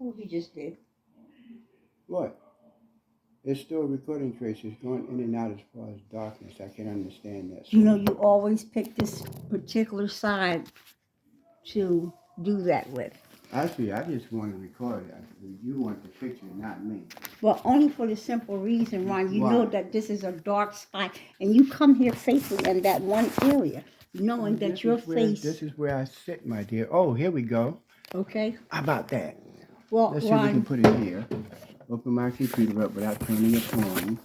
Oh, he just did. What? It's still recording, Tracy. It's going in and out as far as darkness. I can understand that. You know, you always pick this particular side to do that with. Actually, I just want to record it. You want the picture, not me. Well, only for the simple reason, Ron, you Why? know that this is a dark spot, and you come here facing in that one area, knowing that your face. This is where I sit, my dear. Oh, here we go. Okay. How about that? Well, Let's see if we can Ron, put it here. Open my computer up without turning it on.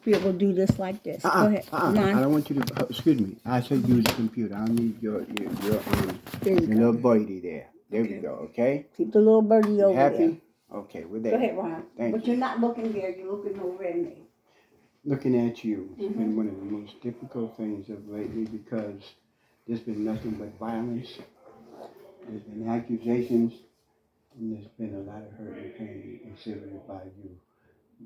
we will do this like this. Go ahead, I Ron. don't want you to. Excuse me. I said use the computer. I don't need your There you little go. birdie there. There we go. Okay. Keep the little birdie You over there. happy? Okay, we're there. Go ahead, Ron. Thank But you. you're not looking there. You're looking over at me. Looking at you. It's been one of the most difficult things of lately because there's been nothing but violence. There's been accusations, and there's been a lot of hurt and pain exhibited by you.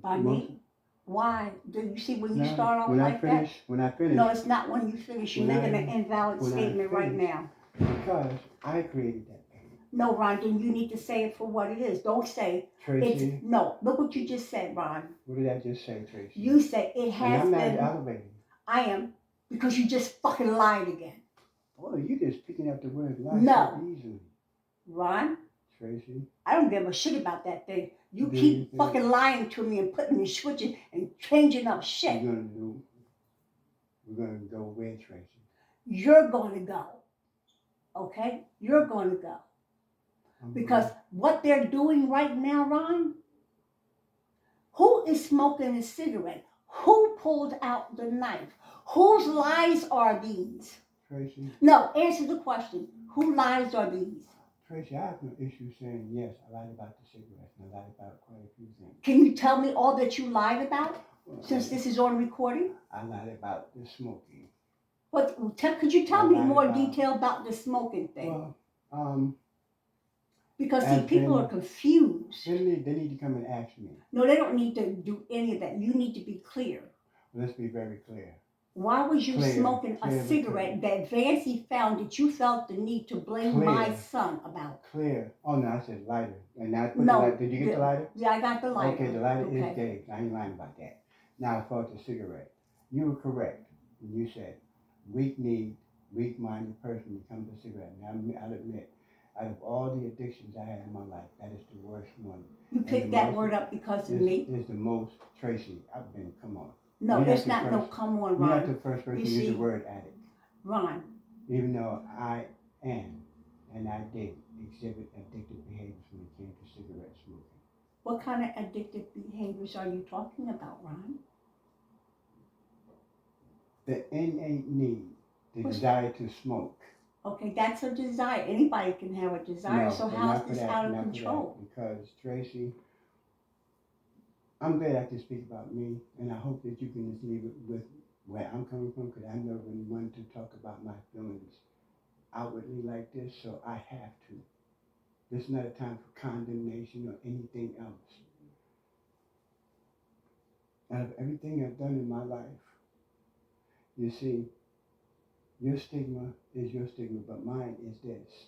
By me? Why? Do you see when you start off like that? When I finish. No, it's not when you finish. You're When making I- an invalid when I statement right finish. now. Because I created that pain. No, Ron, then you need to say it for what it is. Don't say Tracy, it's no. Look what you just said, Ron. what did I just say, Tracy? You said it and has I'm not been. elevating. I am, because you just fucking lied again. Oh, you just picking up the word lie No. so easily. Ron, Tracy. I don't give a shit about that thing. You Do keep you think- fucking lying to me and putting me switching and changing up shit. We're gonna go where, Tracy? You're going to go. Okay? You're going to go. Because what they're doing right now, Ron, who is smoking a cigarette? Who pulled out the knife? Whose lies are these? Tracy. No, answer the question. Whose lies are these? Tracy, I have no issue saying yes. I lied about the cigarettes and I lied about quite a few things. Can you tell me all that you lied about Well, since this is on recording? I lied about the smoking. What? Could you tell me more detail about the smoking thing? Well, because see, people are confused. They need to come and ask me. No, they don't need to do any of that. You need to be clear. Let's be very clear. Why was you smoking a cigarette that Vancy found that you felt the need to blame my son about? Clear. Oh, no, I said lighter. And I put No, the lighter. Did you get the lighter? Yeah, I got the lighter. Okay, the lighter is Dave. I ain't lying about that. Now, as far as the cigarette, you were correct when you said weak-minded person becomes a cigarette. Now, I'll admit, out of all the addictions I had in my life, that is the worst one. You picked that word up because of me? It's the most, Tracy, I've been, come on. No, it's not no come on, Ron. You're not the first person to use the word addict. Ron. Even though I am, and I did, exhibit addictive behaviors when it came to cigarette smoking. What kind of addictive behaviors are you talking about, Ron? The innate need, the desire to smoke. Okay, that's a desire. Anybody can have a desire. No, so how's this out of control? Because Tracy, I'm glad I can speak about me, and I hope that you can just leave it with where I'm coming from, because I never really wanted to talk about my feelings outwardly like this, so I have to. This is not a time for condemnation or anything else. Out of everything I've done in my life, you see, your stigma is your stigma, but mine is this.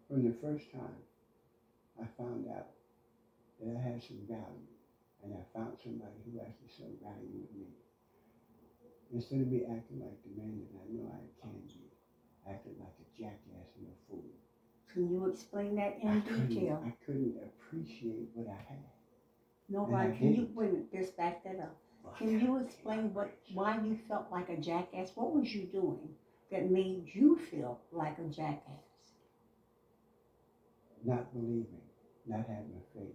From the first time I found out that I had some value, and I found somebody who actually saw value in me, instead of me acting like the man that I know I can be, acting like a jackass and a fool. Can you explain that in detail? I couldn't appreciate what I had. No, Ron, can you, wait a minute, just back that up. Can you explain why you felt like a jackass? What was you doing that made you feel like a jackass? Not believing, not having faith.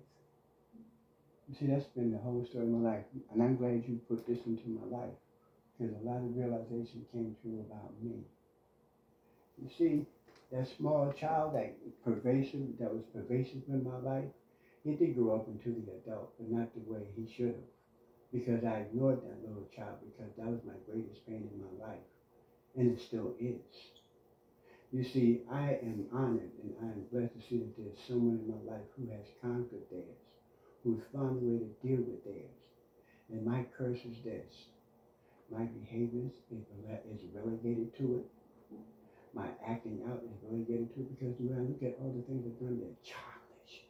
You see, that's been the whole story of my life. And I'm glad you put this into my life, because a lot of realization came through about me. You see, that small child that was pervasive in my life, he did grow up into the adult, but not the way he should have. Because I ignored that little child, because that was my greatest pain in my life. And it still is. You see, I am honored and I am blessed to see that there's someone in my life who has conquered theirs, who's found a way to deal with theirs. And my curse is this. My behaviors is relegated to it. My acting out is relegated to it, Because when I look at all the things I've done, they're childish.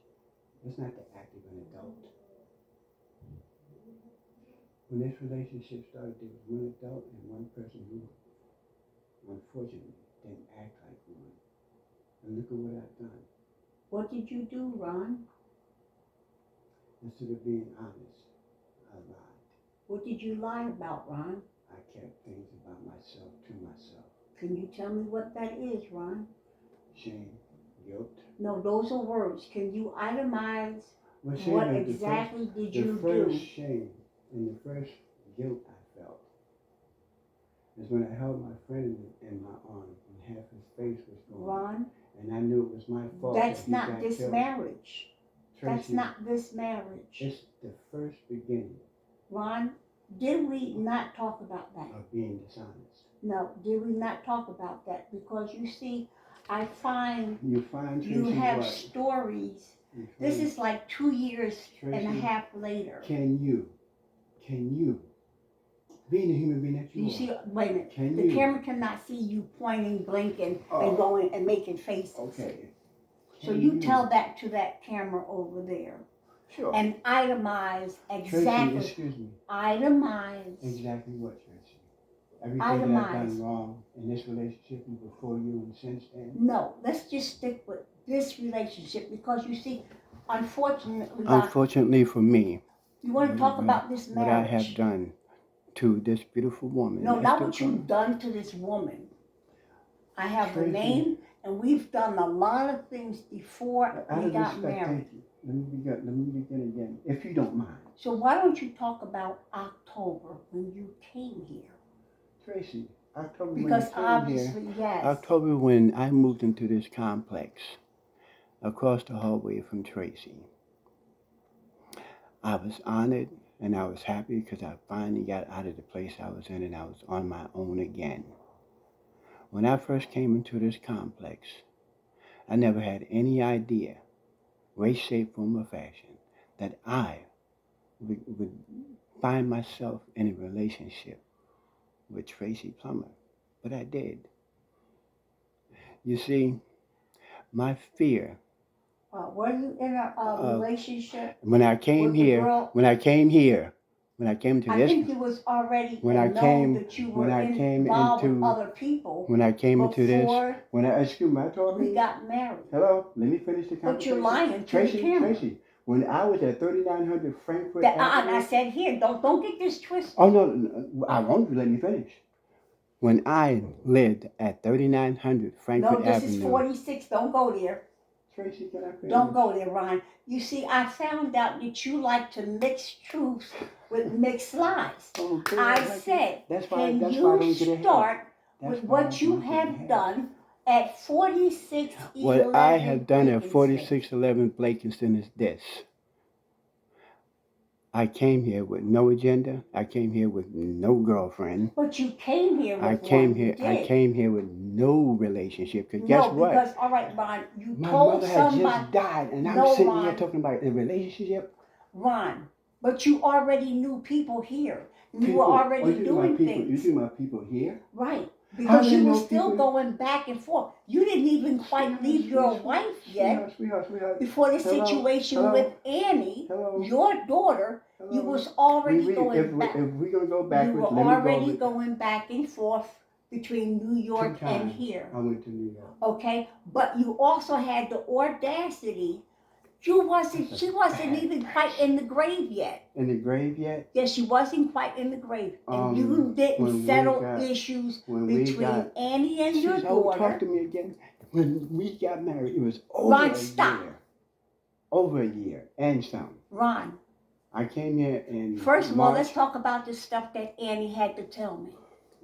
It's not the act of an adult. When this relationship started, there was one adult and one person who, unfortunately, didn't act like one. And look at what I've done. What did you do, Ron? Instead of being honest, I lied. What did you lie about, Ron? I kept things about myself to myself. Can you tell me what that is, Ron? Shame, guilt. No, those are words. Can you itemize Well, shame what is exactly did you the first do? shame and the first guilt I felt is when I held my friend in my arms and half his face was gone. Ron, And I knew it was my fault. that's that he not got this killed. marriage. That's Tracy, not this marriage. it's the first beginning Ron, did we not talk about that? of being dishonest. No, did we not talk about that? Because you see, I find You find Tracy you have what? stories. You This find- is like 2 years and a Tracy, half later. Can you, being the human being that you You are, see, wait a minute. Can The you- camera cannot see you pointing, blinking, Oh. and going and making faces. okay. So Can you tell that to that camera over there Sure. and itemize Tracy, exactly. excuse me. Itemize. Exactly what, Tracy? Everything that I've Itemize. done wrong in this relationship and before you and since then? No, let's just stick with this relationship because you see, unfortunately, Doc, Unfortunately for me, you want to talk about this what marriage. I have done to this beautiful woman. No, not Esther what you've Carter. done to this woman. I have her Tracy. name, and we've done a lot of things before Out we of got respect, married. thank you. Let me begin again, if you don't mind. So why don't you talk about October when you came here? Tracy, October Because when you came obviously, here, yes. October when I moved into this complex across the hallway from Tracy, I was honored and I was happy because I finally got out of the place I was in and I was on my own again. When I first came into this complex, I never had any idea, way, shape, form, or fashion, that I would find myself in a relationship with Tracy Plummer. But I did. You see, my fear, Were you in a relationship when I came with the here, girl? when I came to I this, think it was already when I known came- that you when were I came involved with into- other people when I came into this, before when I, excuse me, I told we you. got married. Hello, let me finish the But conversation. you're lying to Tracy, the camera. Tracy, when I was at 3900 Frankfurt That, Avenue. I said here, don't get this twisted. Oh, no, I won't let me finish. When I lived at 3900 Frankfurt No, this Avenue. is 46. Don't go there. Tracy, can I finish? Don't go there, Ron. You see, I found out that you like to mix truths with mixed lies. Okay, I like said, that's why, can that's why I you don't get ahead. start That's with why I what you don't get have ahead. done at 4611? What I have done at Blakenston? 4611 Blakenston is this. I came here with no agenda. I came here with no girlfriend. But you came here with I one. came You here. I did. came here with no relationship. Cause No, guess what? because, all right, Ron, you My told mother had somebody, just died, and No, I'm sitting here Ron. talking about a relationship. Ron, but you already knew people here. You People- were already you talking doing about people, things. You talking about people here? Right. How Because do you you were know still people- going back and forth. You didn't even quite leave your wife yet Sweetheart. before the Hello? situation Hello? with Annie, Hello? your daughter. Hello? You was already if going back. we're gonna go You backwards, were let me already go. going back and forth between New York 2 and times. here. I went to New York. Okay? But you also had the audacity. She wasn't even quite in the grave yet. In the grave yet? Yes, she wasn't quite in the grave. And you when didn't we settle got- issues When we between got, Annie and your talk daughter. to me again. When we got married, it was over Ron, a stop. year. Over a year and some. Ron, I came here in first of all, March. let's talk about the stuff that Annie had to tell me.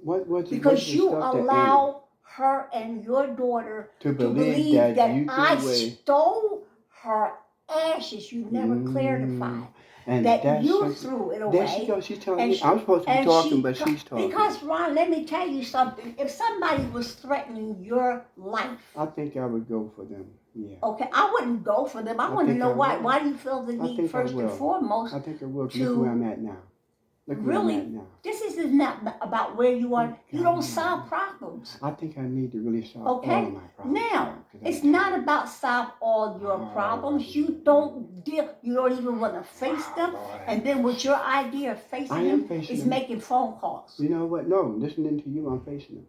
What's Because the you stuff that allow her and your daughter to to believe believe that that you I threw away, stole her ashes. You never clarified and that that's you something- threw it There she away. goes. She's telling And me she- I'm supposed to be and talking, she but co- she's talking. Because, Ron, let me tell you something. If somebody was threatening your life, I think I would go for them. Yeah. okay, I wouldn't go for them. I I want to think know I why. will. Why do you feel the I need think I first and will. foremost? I think I will. Look to- where I'm at now. Look where Really? I'm at now. This is not about where you are. You God. don't solve problems. I think I need to really solve Okay, all of my problems. now, Because It's not about solve all your problems. You don't deal. You don't even want to face them. And then with your idea of facing them is making phone calls. You know what? No, listening to you, I'm facing them.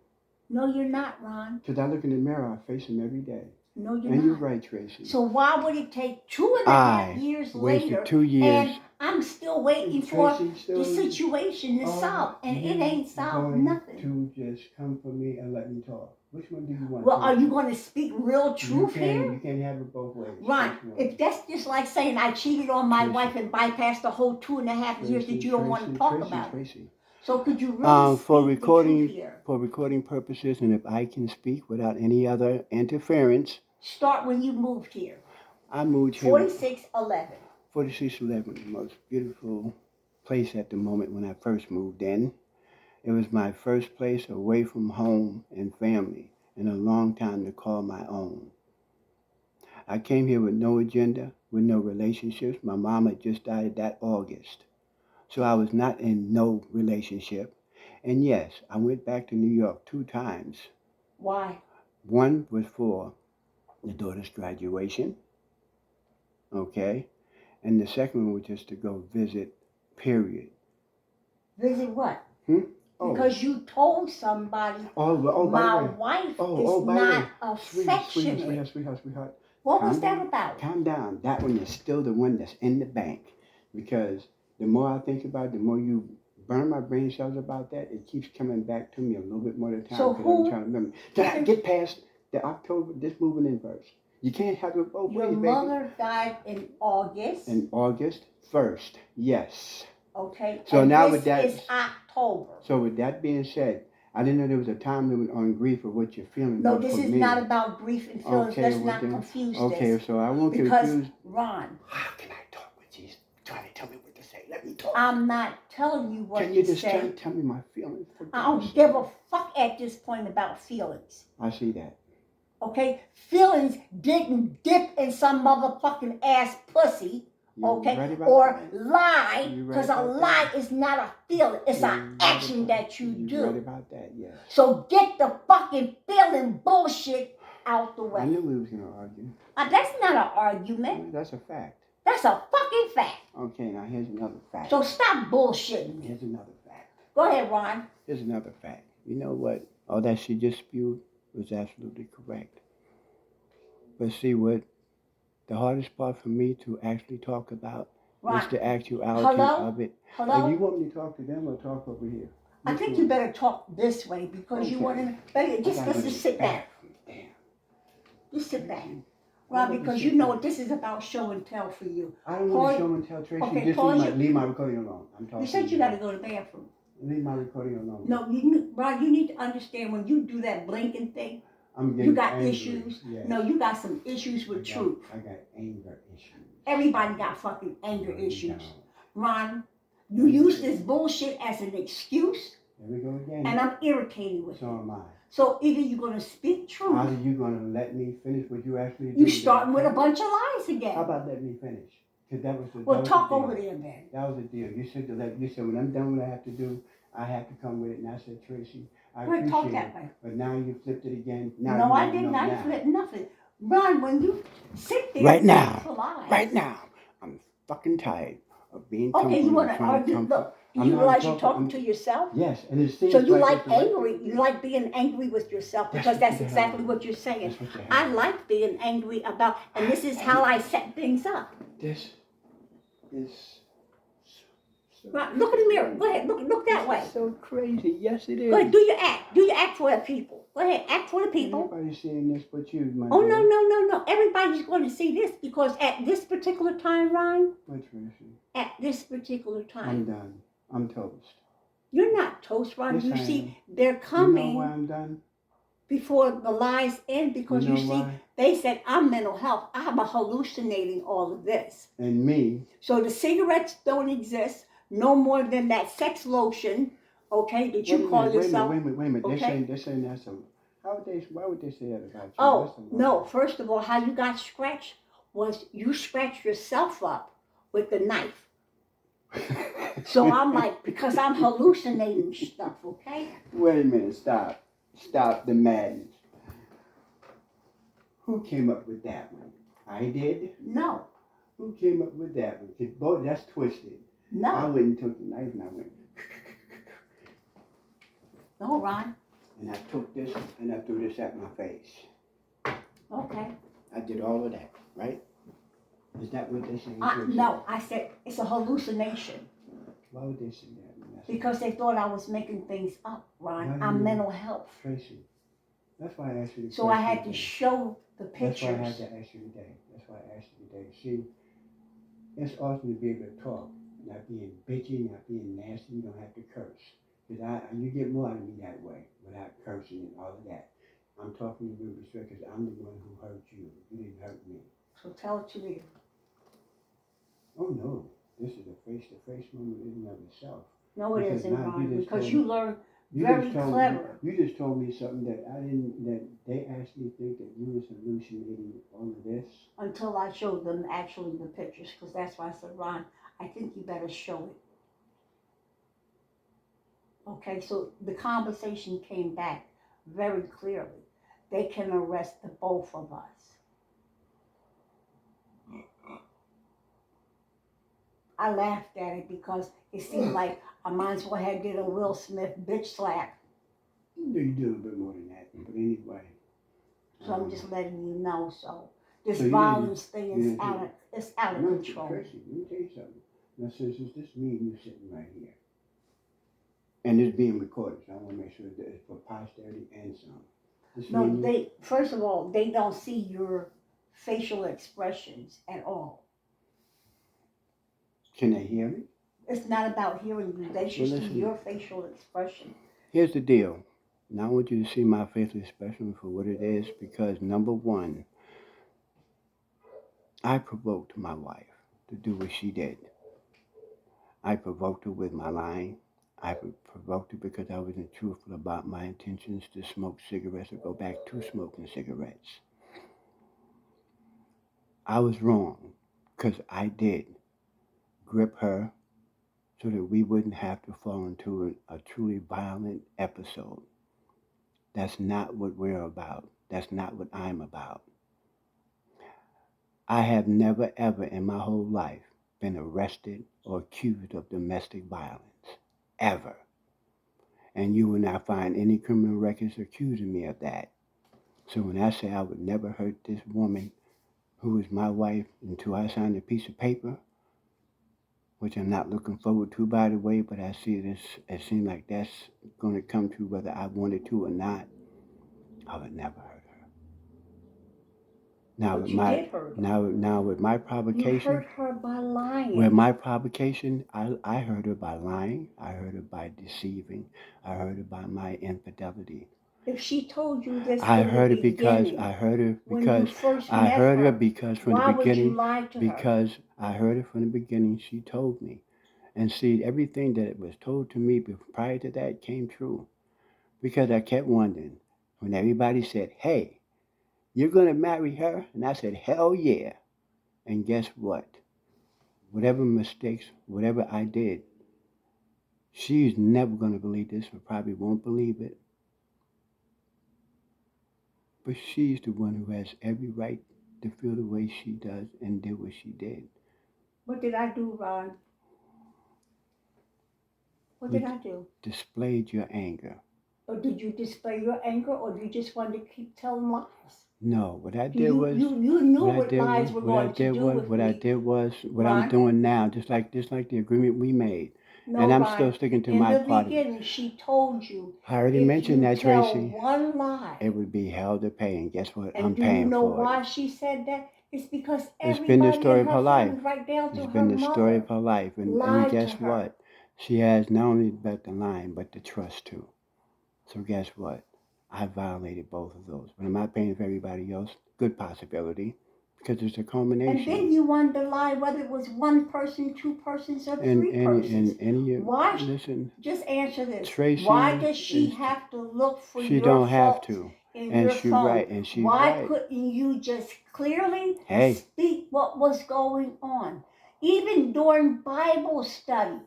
No, you're not, Ron. Because I look in the mirror, I face them every day. No, you're and not. You're right, Tracy. So why would it take 2.5 years later? 2 years. And I'm still waiting for the situation to solve, and it ain't solved nothing. To just come for me and let me talk. Which one do you want? Well, are you going to speak real truth here? You can't have it both ways. Right. If that's just like saying I cheated on my wife and bypassed the whole 2.5 years that you don't want to talk about. So could you really for speak recording the truth here? For recording purposes, and if I can speak without any other interference. Start when you moved here. I moved here. 4611. 4611, the most beautiful place at the moment when I first moved in. It was my first place away from home and family in a long time to call my own. I came here with no agenda, with no relationships. My mom had just died that August. So I was not in no relationship. And yes, I went back to New York 2 times. Why? One was for the daughter's graduation. Okay. And the second one was just to go visit, period. Visit what? Oh. Because you told somebody my wife is not affectionate. Sweetheart. What was that about? Calm down. That one is still the one that's in the bank. Because the more I think about it, the more you burn my brain cells about that, it keeps coming back to me a little bit more at a time. So who? I'm trying to remember. Can I get past the October, this moving in first? You can't have it both ways, baby. Your mother died in August. In August 1st, yes. Okay. So and now this with that is October. So with that being said, I didn't know there was a time limit on grief of what you're feeling. No, this is not about grief and feelings. Okay, Let's not confuse this. Okay, so I won't confuse. Because, Ron. How can I talk when she's trying to tell me what to say? Let me talk. I'm not telling you what to say. Can you just try to tell me my feelings? I don't give a fuck at this point about feelings. I see that. Okay? Feelings didn't dip in some motherfucking ass pussy. Okay, or lie, because a lie is not a feeling, it's an action that you do. Right about that, yes. So get the fucking feeling bullshit out the way. I knew we was gonna argue. That's not an argument. That's a fact. That's a fucking fact. Okay, now here's another fact. So stop bullshitting. Here's another fact. Go ahead, Ron. Here's another fact. You know what? All that she just spewed was absolutely correct. But see what? The hardest part for me to actually talk about is the actuality of it. Hello? Do you want me to talk to them or talk over here? I think you better talk this way because you want to. Just sit back. Damn. Just sit back. Ron, because you know this is about show and tell for you. I don't want to show and tell, Tracy. Okay, just leave my recording alone. I'm talking. You said you got to go to the bathroom. Leave my recording alone. No, Ron, you need to understand when you do that blinking thing. You got issues. Yes. No, you got some issues with truth. I got anger issues. Everybody got fucking anger issues. Ron, you use this bullshit as an excuse. There we go again. And I'm irritated with it. So am I. So either you're going to speak truth. How are you going to let me finish what you actually do? You're starting with a bunch of lies again. How about let me finish? Because that was the Well, talk over there, man. That was the deal. You said when I'm done what I have to do, I have to come with it. And I said, Tracy, I appreciate talk it. that way. But now you flipped it again. No, I didn't. I flipped nothing. Ron, when you sit there right now, I'm fucking tired of being okay, you want to argue? Look, you realize you're talking to yourself? Yes, and it seems so you like angry. You like being angry with yourself because that's exactly what you're saying. I like being angry about, and this is how I set things up. This is. Right, look in the mirror. Go ahead. Look that way. So crazy. Yes, it is. Go ahead. Do your act. Do your act for the people. Go ahead. Act for the people. Everybody's seeing this but you, my Oh, dear. no. Everybody's going to see this because at this particular time, Ryan. What, Tracy? At this particular time. I'm done. I'm toast. You're not toast, Ron. Yes, you I see, am. they're coming. You know why I'm done? Before the lies end because you know see, why? They said I'm mental health. I'm hallucinating all of this. And me. So the cigarettes don't exist. No more than that sex lotion, okay, that you call yourself. Wait a minute. Okay? They're saying that's a... Why would they say that about you? Oh, no. First of all, how you got scratched was you scratched yourself up with the knife. So I'm like, because I'm hallucinating stuff, okay? Wait a minute. Stop the madness. Who came up with that one? I did. No, Who came up with that one? 'Cause boy, that's twisted. I no, went and took the knife and I went, no, Ron. and I took this and I threw this at my face. Okay. I did all of that, right? Is that what they say? No, I said it's a hallucination Why would they say that? because they thought I was making things up, Ron. No, I'm you- mental health. Tracy, that's why I asked you the So I question had to today. show the That's why I had pictures. to ask you today. That's why I asked you today. See, it's awesome to be able to talk, not being bitchy, not being nasty. You don't have to curse. Because you get more out of me that way, without cursing and all of that. I'm talking to you with respect because I'm the one who hurt you. You didn't hurt me. So tell it to me. Oh no, this is a face-to-face moment in and of itself. No, it Because isn't, now you Ron, just because told you me- learn You very just told clever. Me, you just told me something that I didn't. That they actually think that you was hallucinating all of this. Until I showed them actually the pictures, because that's why I said, Ron, I think you better show it. Okay, so the conversation came back very clearly. They can arrest the both of us. I laughed at it because it seemed like I might as well have did a Will Smith bitch slap. No, you do a bit more than that. But anyway. So I'm just letting you know. So this So you violence thing you is out of No, control. Tracy, let me tell you something. Now, since it's just me and you sitting right here, and it's being recorded, so I want to make sure that it's for posterity and some. Just me No, and you. first of all, they don't see your facial expressions at all. Can they hear me? It's not about hearing you. They should see listen. your facial expression. Here's the deal. Now I want you to see my facial expression for what it is because number one, I provoked my wife to do what she did. I provoked her with my lying. I provoked her because I wasn't truthful about my intentions to smoke cigarettes or go back to smoking cigarettes. I was wrong because I did grip her so that we wouldn't have to fall into a truly violent episode. That's not what we're about. That's not what I'm about. I have never ever in my whole life been arrested or accused of domestic violence. Ever. And you will not find any criminal records accusing me of that. So when I say I would never hurt this woman who is my wife until I sign a piece of paper, which I'm not looking forward to, by the way, but I see this, it seems like that's going to come to whether I wanted to or not, I would never hurt her. Now, But with you my did hurt her. now with my You provocation, hurt her by lying. with my provocation, I hurt her by lying. I hurt her by deceiving. I hurt her by my infidelity. If she told you this I in heard the her because beginning, I heard her when you because first I met heard her her, because from why the would you beginning lie to her? because I heard it from the beginning. She told me, and see everything that was told to me prior to that came true because I kept wondering when everybody said, "Hey, you're gonna marry her," and I said, "Hell yeah!" And guess what? Whatever mistakes, whatever I did, she's never gonna believe this, or probably won't believe it. But she's the one who has every right to feel the way she does and did what she did. What did I do, Ron? What did I do? Displayed your anger. Or did you display your anger, or you just wanted to keep telling lies? No, what I did You was knew what what lies were going to do with what me. I did was what Ron? I'm doing now, just like the agreement we made. No, And I'm Ron, still sticking to in my the part of it. beginning, she told you I already if mentioned you that, tell Tracy. one lie. It would be hell to pay, and guess what? And I'm do you paying know for why it. she said that? It's because It's been the everybody story and of her her life. friends, right down to It's her been the story mother, of her life. And lied guess to her. what? She has not only but the lying, but the trust too. So guess what? I violated both of those. But am I paying for everybody else? Good possibility. Because it's a culmination. And then you wanted to lie whether it was one person, two persons, or three persons. And any Why? listen, Just answer this. Tracy Why does she is- have to look for she your don't have fault to. in And your she phone? right, and she's Why right. couldn't you just clearly Hey. speak what was going on? Even during Bible studies.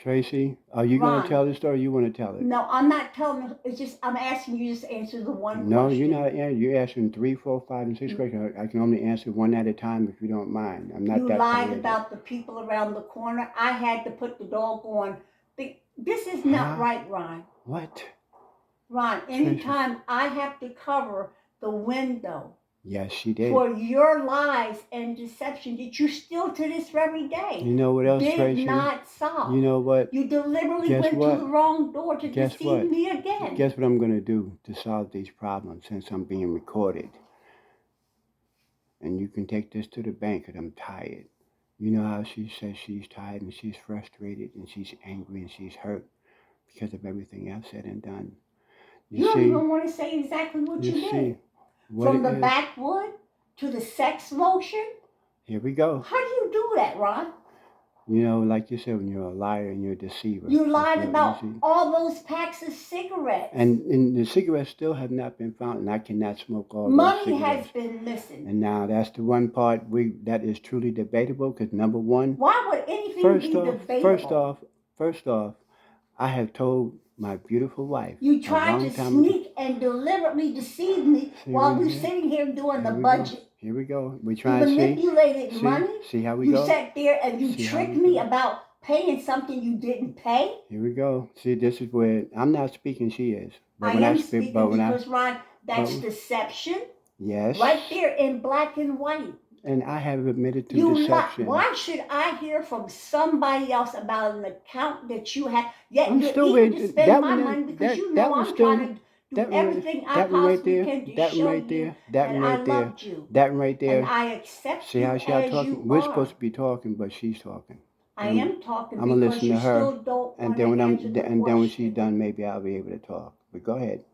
Tracy, are you going to Ron. tell the story or you want to tell it? No, I'm not telling. It's just I'm asking you just to answer the one No, question. you're not. You're asking 3, 4, 5, and 6 questions. I can only answer one at a time if you don't mind. I'm not You that lied talented. about the people around the corner. I had to put the dog on. This is not Huh? right, Ron. What? Ron, anytime I have to cover the window Yes, she did. for your lies and deception that you still to this very day You know what else, did Tracy? not solve. You know what? You deliberately Guess went what? to the wrong door to Guess deceive what? me again. Guess what I'm going to do to solve these problems since I'm being recorded? And you can take this to the bank because I'm tired. You know how she says she's tired and she's frustrated and she's angry and she's hurt because of everything I've said and done. You don't even want to say exactly what you did. From the backwood to the sex motion. Here we go. How do you do that, Ron? You know, like you said, when you're a liar and you're a deceiver. You lied about all those packs of cigarettes. And the cigarettes still have not been found, and I cannot smoke all Money those cigarettes. has been missing. And now that's the one part that is truly debatable, because number one... Why would anything be debatable? First off, I have told my beautiful wife... You tried to sneak and deliberately deceive me while we're sitting here doing the budget. Here we go. We're trying to see. You manipulated money. See how we go? You sat there and you tricked me about paying something you didn't pay. Here we go. See, this is where I'm not speaking. She is. But I am speaking because, Ron, that's deception. Yes. Right there in black and white. And I have admitted to deception. Why should I hear from somebody else about an account that you have? Yet I'm you're still eager waiting. to spend my money because you know I'm trying to do everything I possibly can to show you that I loved you. That one right there. And I accept See you how she as talking? you We're are. supposed to be talking, but she's talking. I am talking I'm gonna because listen you to her. still don't And want then to when answer the then when she's question. done, maybe I'll be able to talk. But go ahead.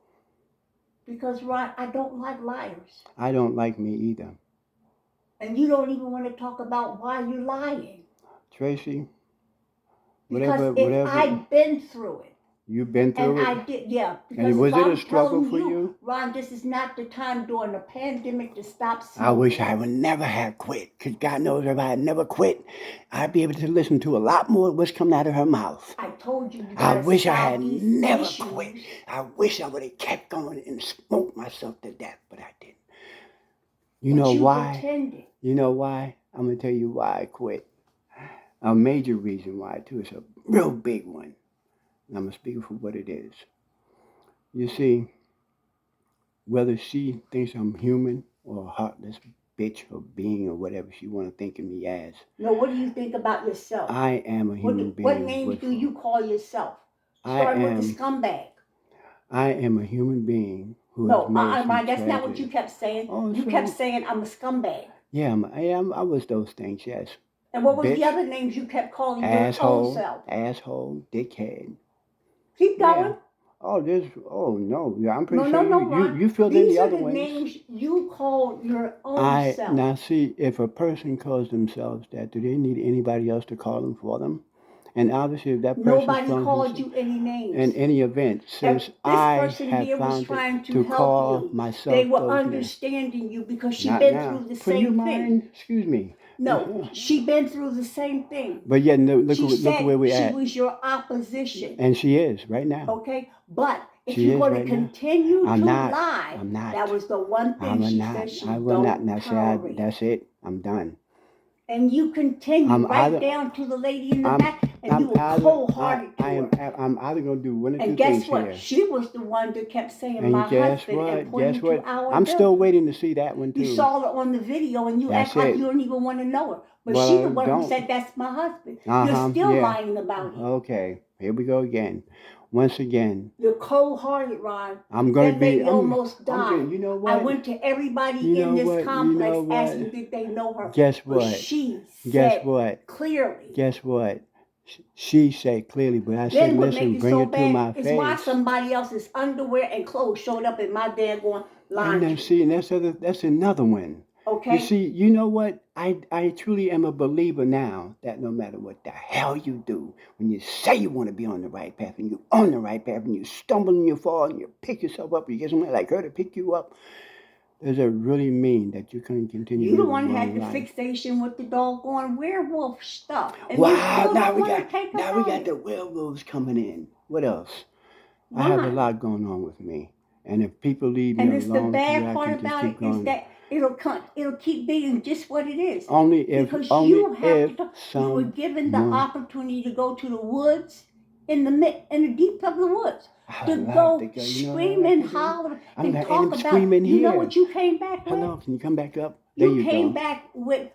Because, Ron, I don't like liars. I don't like me either. And you don't even want to talk about why you're lying. Tracy, because I've been through it. You've been through it? And I did, yeah. And was it a struggle for you? Ron, this is not the time during the pandemic to stop smoking. I wish I would never have quit. Because God knows if I had never quit, I'd be able to listen to a lot more of what's coming out of her mouth. I told you. I wish I had never quit. I wish I would have kept going and smoked myself to death, but I didn't. You know why? Pretended. You know why? I'm going to tell you why I quit. A major reason why, too. It's a real big one. And I'm going to speak for what it is. You see, whether she thinks I'm human or a heartless bitch or being or whatever she want to think of me as. No, what do you think about yourself? I am a human being. What name do you call yourself? Starting with the scumbag. I am a human being who has made some that's not what you kept saying. You kept saying I'm a scumbag. Yeah, I was those things, yes. And what was the other names you kept calling your own self? Asshole, dickhead. Keep going. Yeah. No. Yeah, I'm pretty sure you filled in the other ones. These are the names you call your own self. Now see, if a person calls themselves that, do they need anybody else to call them for them? And obviously, if that person nobody called you any names. In any event, since I have found to call myself, they were understanding you because she's been through the same thing. Excuse me. No, she been through the same thing. But yet, look where we're at. She was your opposition. And she is right now. Okay, but if you're going to continue to lie, I'm not. That was the one thing she said she will not. Now, see, that's it. I'm done. And you continue down to the lady in the back, and you were cold-hearted to her. I'm either going to do one of two things here. And guess what? She was the one that kept saying, my husband, and pointing to our I'm still waiting to see that one, too. You saw her on the video, and you act like you don't even want to know her. But she's the one who said, that's my husband. You're still lying about him. Okay, here we go again. Once again, you're cold-hearted, Ron. I'm going to be. That lady almost died. You know what? I went to everybody in this complex asking did they know her. Guess what? But she said clearly. Guess what? She said clearly, but I said, listen, bring it to my face. It's why somebody else's underwear and clothes showed up in my daggone laundry. And then, see, and that's another one. Okay. You see, you know what? I truly am a believer now that no matter what the hell you do, when you say you want to be on the right path and you're on the right path and you stumble and you fall and you pick yourself up and you get somebody like her to pick you up, Does it really mean that you can continue You the living one one had the life? fixation with the doggone werewolf stuff. And you Wow! still Now don't we want got to take now up we on got it. the werewolves coming in. What else? I have a Mine. lot going on with me, and if people leave me And it's the alone, bad I part can just about it keep is going. that it'll keep being just what it is. Only if Because you have to talk. You were someone. given the opportunity to go to the woods in the deep of the woods. I To love to go go. You know what I scream like and to do? holler I'm and not talk and about, screaming you know here. what you came back with? Hello, can you come back up? There You you came go. back with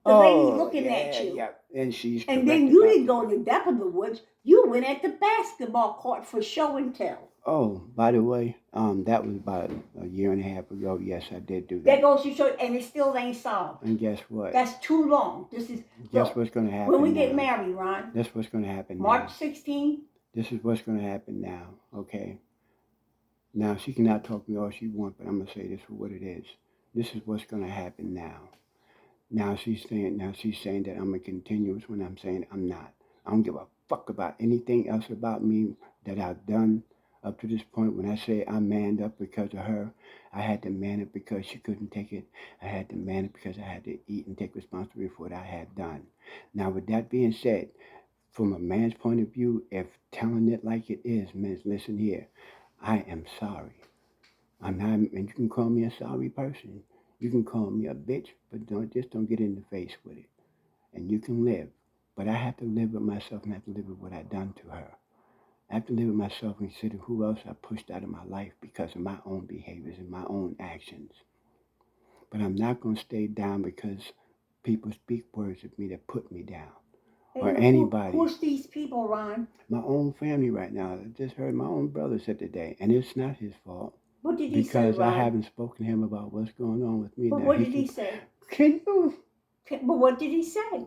the lady looking yeah, at you. yeah. And she's And correct then you about didn't go in the depth of the woods. You went at the basketball court for show and tell. Oh, by the way, that was about a year and a half ago. Yes, I did do That that. goes to show, and it still ain't solved. And guess what? That's too long. This is Guess look, what's going to happen when we now? get married, Ron. That's what's going to happen March now. 16. This is what's going to happen now. Okay. Now she cannot talk to me all she wants, but I'm gonna say this for what it is. This is what's going to happen now. Now she's saying that I'm a continuous when I'm saying I'm not. I don't give a fuck about anything else about me that I've done up to this point. When I say I manned up because of her, I had to man up because she couldn't take it. I had to man up because I had to eat and take responsibility for what I had done. Now, with that being said, from a man's point of view, if telling it like it is means, listen here, I am sorry. I'm not, and you can call me a sorry person. You can call me a bitch, but don't get in the face with it. And you can live. But I have to live with myself and I have to live with what I've done to her. I have to live with myself and consider who else I pushed out of my life because of my own behaviors and my own actions. But I'm not going to stay down because people speak words of me that put me down. Or anybody. Who's these people, Ron? My own family right now. I just heard my own brother said today, and it's not his fault. What did he say, Because Ron? I haven't spoken to him about what's going on with me. But Now, what did he say? Can you? But what did he say?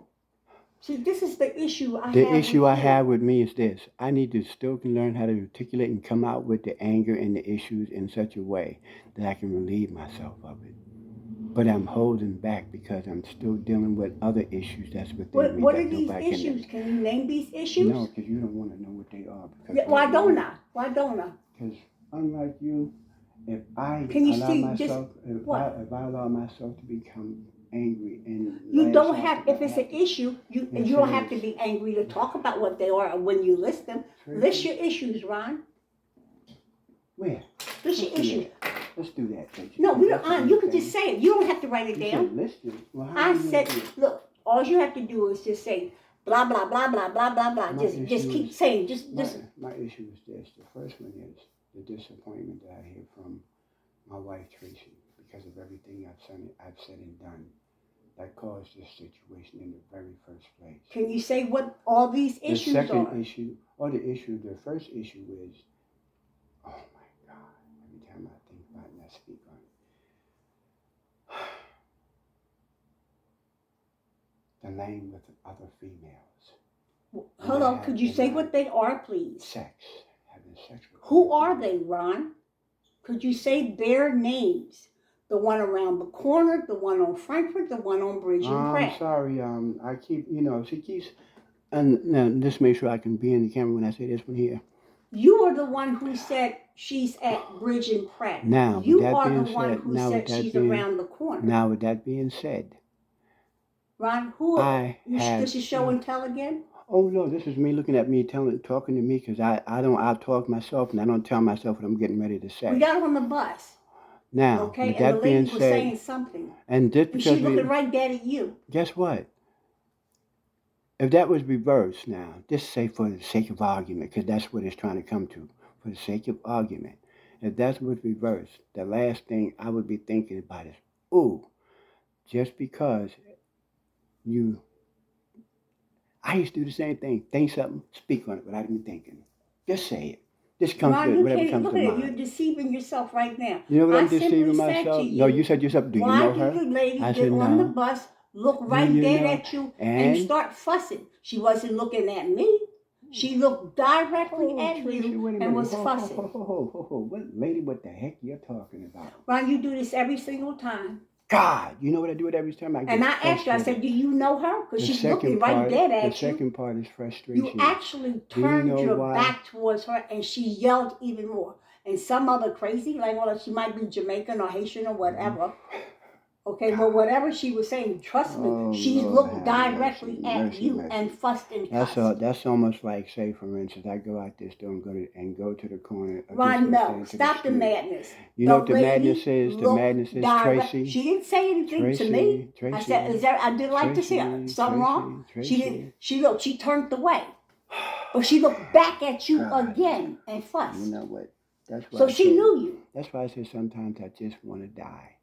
See, this is the issue I have. The issue I have with me is this. I need to still learn how to articulate and come out with the anger and the issues in such a way that I can relieve myself of it. But I'm holding back because I'm still dealing with other issues that's within me. What are these issues? Can you name these issues? No, because you don't want to know what they are. Yeah, why don't I? Why don't I? Because unlike you, if I allow myself to become angry and you don't have, if it's an issue, you don't have to be angry to talk about what they are when you list them. List your issues, Ron. Where? List your issues. Let's do that. No, we don't. You can just say it. You don't have to write it down. List it. Well, I said, look, all you have to do is just say blah blah blah blah blah blah blah. Just keep saying. My issue is this. The first one is the disappointment that I hear from my wife Tracy because of everything I've said and done that caused this situation in the very first place. Can you say what all these issues are? The first issue is, oh my God, every time I think about it and I speak on it. The laying with other females. Hello, could you say what they are, please? Having sex with Who are they, Ron? Could you say their names? The one around the corner, the one on Frankfurt, the one on Bridge and Pratt. I'm sorry, I keep, she keeps, and now just make sure I can be in the camera when I say this one here. You are the one who said she's at Bridge and Pratt. Now, you are the one who said she's around the corner. Now, with that being said, Ron, this is show and tell again? Oh no, this is me looking at me, talking to me, because I talk myself and I don't tell myself what I'm getting ready to say. We got her on the bus. Now, okay, with and that the lady being was said, saying something. And just because she's looking right dead at you. Guess what? If that was reversed now, just say for the sake of argument, because that's what it's trying to come to, for the sake of argument. If that was reversed, the last thing I would be thinking about is, ooh, just because I used to do the same thing. Think something, speak on it without even thinking. Just say it. Just comes to whatever comes to mind. You're deceiving yourself right now. You know what I'm deceiving myself? No, you said yourself, do you know her? Why did the lady get on the bus, look right dead at you, and start fussing? She wasn't looking at me. She looked directly at you and was fussing. What lady, what the heck you're talking about? Ron, you do this every single time. God, you know what I do it every time? I asked her, I said, do you know her? Because she's looking right dead at you. The second part is frustration. You actually turned your back towards her and she yelled even more. and some other crazy, like, well, she might be Jamaican or Haitian or whatever. Okay, well, whatever she was saying, trust me, Oh, she Lord, looked have directly mercy, at mercy, you and mercy. fussed and That's cussed. that's almost like, say, for instance, I go out this door and go to the corner. Ron, no, stop the madness. You The know what the lady madness is? The looked madness is direct. Tracy. She didn't say anything to me. Tracy. I said, "Is there?" I did like to see her. Something wrong? She didn't. She looked. She turned away, but she looked back at you God. again and fussed. You know what? That's why So I she say, knew you. That's why I say sometimes I just want to die.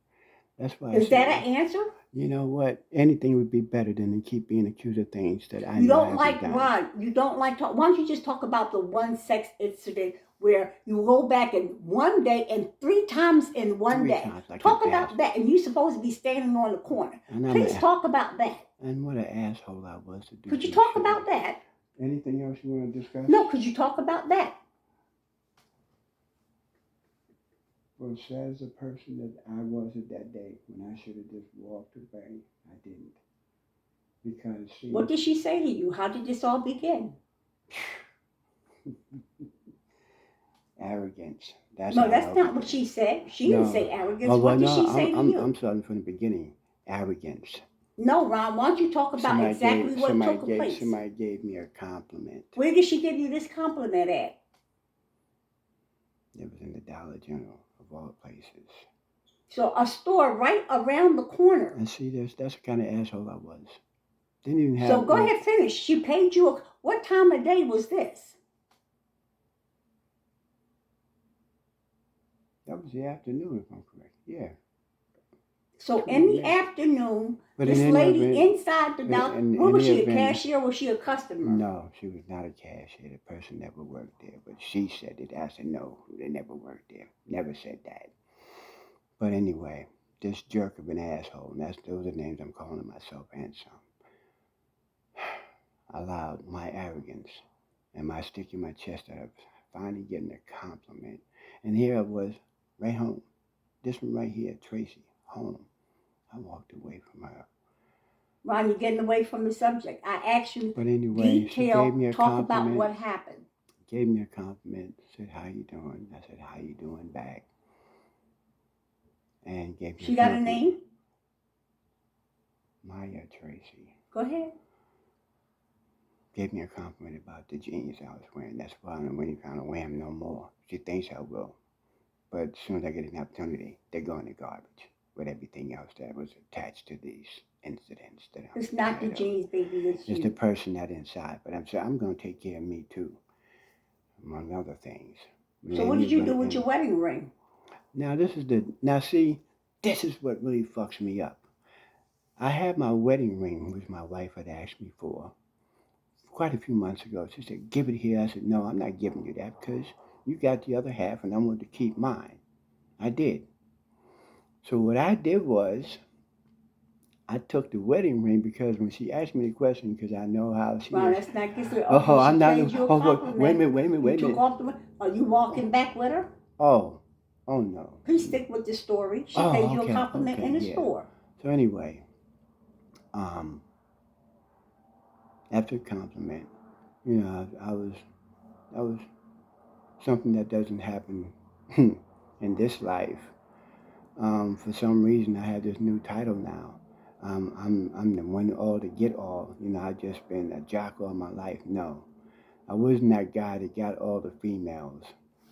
That's why I Is say, that an answer? you know what? Anything would be better than to keep being accused of things that I You know don't haven't like done. Ron. You don't like talk. Why don't you just talk about the one sex incident where you go back in one day and 3 times in one Three day? times, like Talk an about ass. that, and you supposed to be standing on the corner. And I'm Please a- talk about that. And what an asshole I was to do. Could you some talk shit about like that? Anything else you want to discuss? No, could you talk about that? For as sad as a person that I was at that day, when I should have just walked away, I didn't. Because, see, What did she say to you? How did this all begin? arrogance. No, how that's it not all what began. she said. She No. didn't say arrogance. Oh, What well, did no, she say to you? I'm starting from the beginning. Arrogance. No, Ron, why don't you talk about exactly what took place? Somebody gave me a compliment. Where did she give you this compliment at? It was in the Dollar General, of all places. So a store right around the corner. And see, that's the kind of asshole I was. Didn't even have. So go ahead, finish. She paid you. What time of day was this? That was the afternoon, if I'm correct. Yeah. So in the afternoon, But this in any lady event, inside the Dollar. in What was any she, a event- cashier? Or was she a customer? No, she was not a cashier. The person never worked there. But she said it. I said, no, they never worked there. Never said that. But anyway, this jerk of an asshole, and those are the names I'm calling myself and some, allowed my arrogance and my sticking my chest out, finally getting a compliment. And here I was, right home. This one right here, Tracy, home. I walked away from her. Ron, you're getting away from the subject. I asked you But anyway, she gave me a talk about compliment. what happened. Gave me a compliment, said, how you doing? I said, how you doing back? And gave me She got a name? Maya Tracy. Go ahead. Gave me a compliment about the jeans I was wearing. That's why I'm really trying to wear them no more. She thinks I will. But as soon as I get an opportunity, they go in the garbage with everything else that was attached to these incidents. It's not the jeans, baby. It's the you. person that inside. But I'm saying I'm going to take care of me too, among other things. So what did you do with your wedding ring? Now see, this is what really fucks me up. I had my wedding ring, which my wife had asked me for quite a few months ago. She said, give it here. I said, no, I'm not giving you that because you got the other half and I want to keep mine. I did. So what I did was I took the wedding ring because when she asked me the question, because I know how she Ron, is. that's not good. Oh, I'm not. Wait a minute. You took off the. Are you walking back with her? Oh no. Please stick with the story. She paid you a compliment in the store. So anyway, after a compliment, I was something that doesn't happen in this life. For some reason, I have this new title now. I'm the one all to get all. I've just been a jock all my life. No, I wasn't that guy that got all the females.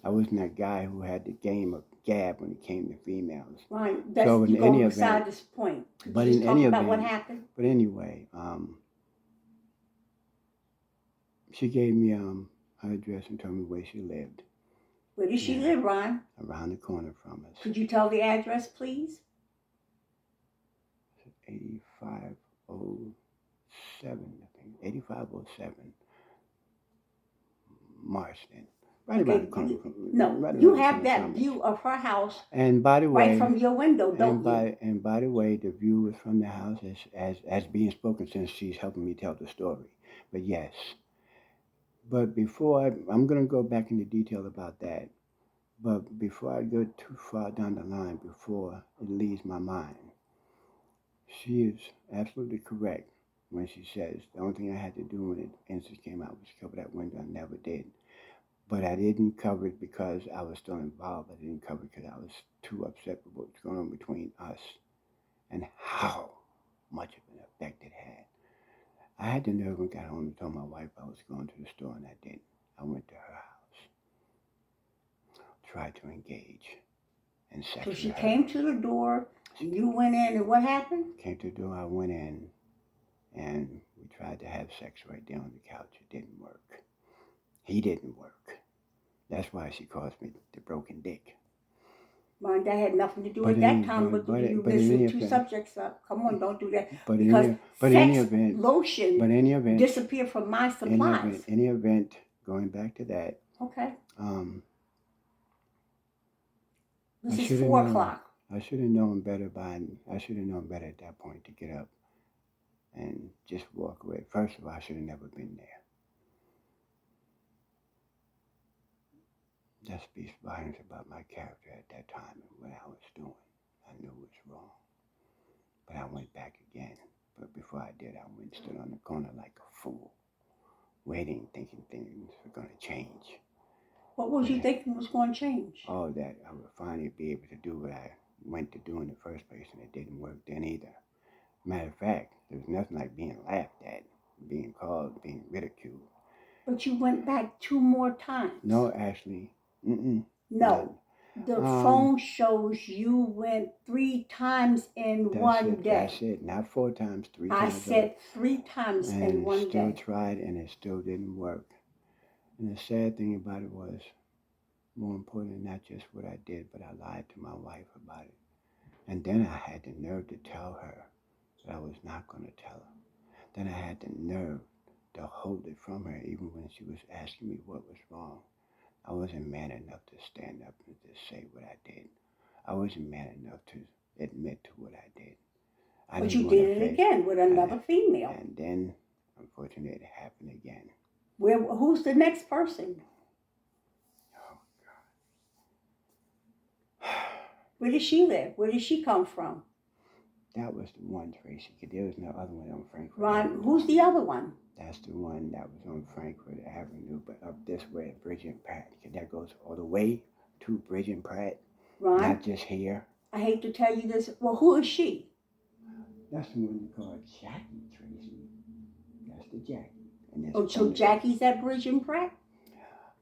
I wasn't that guy who had the game of gab when it came to females. Right. So in any event, this point. But in any event, what happened? But anyway, she gave me her address and told me where she lived. Where does she live, Ron? Around the corner from us. Could you tell the address, please? 8507, I think. 8507. Marston. Right around the corner from you have that view of her house. And by the way, right from your window, don't you? And by the way, the view is from the house as being spoken since she's helping me tell the story. But yes. But before I'm going to go back into detail about that. But before I go too far down the line, before it leaves my mind, she is absolutely correct when she says the only thing I had to do when the incident came out was cover that window. I never did. But I didn't cover it because I was still involved. I didn't cover it because I was too upset with what was going on between us and how much of an effect it had. I had the nerve and got home and told my wife I was going to the store, and I didn't. I went to her house, tried to engage in sex So with she her. came to the door, you went in, and what happened? Came to the door, I went in, and we tried to have sex right there on the couch. It didn't work. He didn't work. That's why she calls me the broken dick. Mine, that had nothing to do But at in that any- time, but- but you but in mixing any two event- subjects up. Come on, don't do that. But Because in any sex event, lotion but in any event, disappeared from my supplies. any event, going back to that, Okay, this I is should've 4 known. o'clock. I should have known better I should have known better at that point to get up and just walk away. First of all, I should have never been there. That speaks volumes about my character at that time and what I was doing. I knew it was wrong. But I went back again. But before I did, I went and stood on the corner like a fool, waiting, thinking things were going to change. What was you thinking was going to change? Oh, that I would finally be able to do what I went to do in the first place, and it didn't work then either. Matter of fact, there was nothing like being laughed at, being called, being ridiculed. But you went back 2 more times. No, Ashley. No. The phone shows you went 3 times in one day. That's it. Not 4 times, 3 times. I said 3 times in one day. And still tried, and it still didn't work. And the sad thing about it was, more important, not just what I did, but I lied to my wife about it. And then I had the nerve to tell her that I was not going to tell her. Then I had the nerve to hold it from her, even when she was asking me what was wrong. I wasn't man enough to stand up and just say what I did. I wasn't man enough to admit to what I did. But you did it again with another female. And then, unfortunately, it happened again. Who's the next person? Oh, God. Where does she live? Where did she come from? That was the one, Tracy. There was no other one on Frankfurt Ron, Avenue. who's the other one? That's the one that was on Frankfurt Avenue, but up this way at Bridge and Pratt. That goes all the way to Bridge and Pratt. Ron, not just here. I hate to tell you this. Well, who is she? That's the one you call Jackie, Tracy. That's the Jackie. And Oh, so Jackie's at Bridge and Pratt?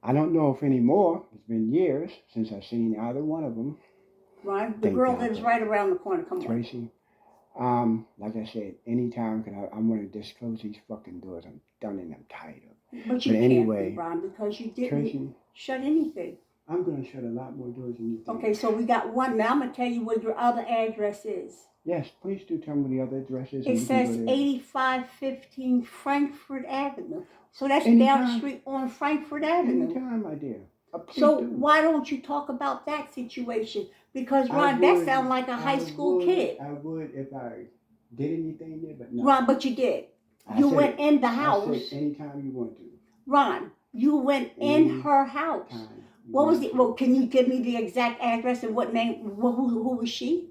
I don't know if anymore. It's been years since I've seen either one of them. Ron, the girl lives right around the corner. Come on. Tracy. Like I said, anytime I'm going to disclose these fucking doors. I'm done and I'm tired of it. But you can't be, Ron, because you didn't Tracy, shut anything. I'm going to shut a lot more doors than you think. Okay, so we got one. Now I'm going to tell you what your other address is. Yes, please do tell me what the other address is. It says 8515 Frankfurt Avenue. So that's Anytime. down the street on Frankfurt Avenue. Anytime, my dear. So why don't you talk about that situation? Because, Ron, that sounds like a high school kid. I would if I did anything there, but no. Ron, but you did. You went in the house. I said anytime you want to. Ron, you went in her house. What was it? Well, can you give me the exact address and what name? Who was she?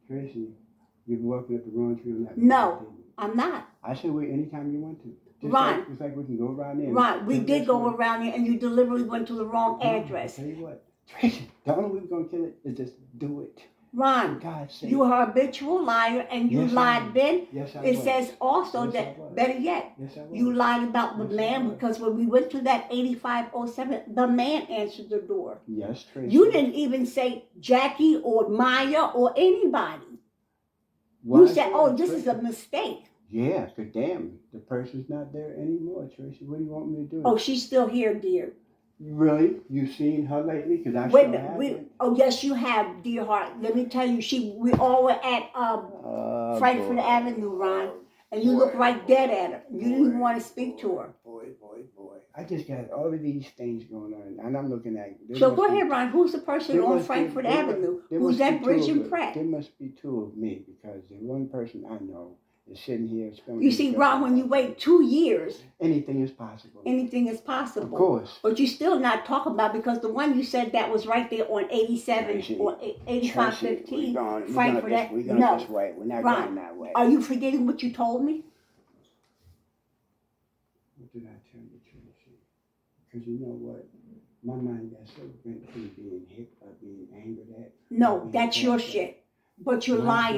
Tracy, you've been walking up the wrong tree on that. No, I'm not. I said wait anytime you want to. Ron. It's like we can go around there. Ron, we did go around there and you deliberately went to the wrong address. I'll tell you what, Tracy, the only way we're going to kill it is just do it. Ron, God's sake. you are a habitual liar and you lied then. Yes, I It was. says also Yes, I that, was. better yet, Yes, I was. you lied about the Yes, I man was. because when we went to that 8507, the man answered the door. Yes, Tracy. You didn't even say Jackie or Maya or anybody. Why You said, should oh, I, this is Tracy? a mistake. Yeah, because damn, the person's not there anymore, Tracy. What do you want me to do? Oh, she's still here, dear. Really? You seen her lately? Because I Wait a sure minute. haven't. Oh, yes, you have, dear heart. Let me tell you, we all were at Frankfurt Avenue, Ron, and you looked right dead at her. You didn't even want to speak to her. Boy. I just got all of these things going on, and I'm looking at. So go ahead, Ron. Who's the person on Frankfurt Avenue? Who's at Bridge and Pratt? There must be 2 of me because the one person I know is sitting here. You see, Ron, when you wait 2 years, anything is possible. anything is possible. Of course. But you're still not talking about because the one you said that was right there on 87 or 8515 Frankfurt Avenue. We're going this way. We're not Ron, going that way. are you forgetting what you told me? What did I tell you, Tracy? Because you know what? My mind got so bent from being hit by being angered at. No, being that's your fucked up. shit. But you're My lying,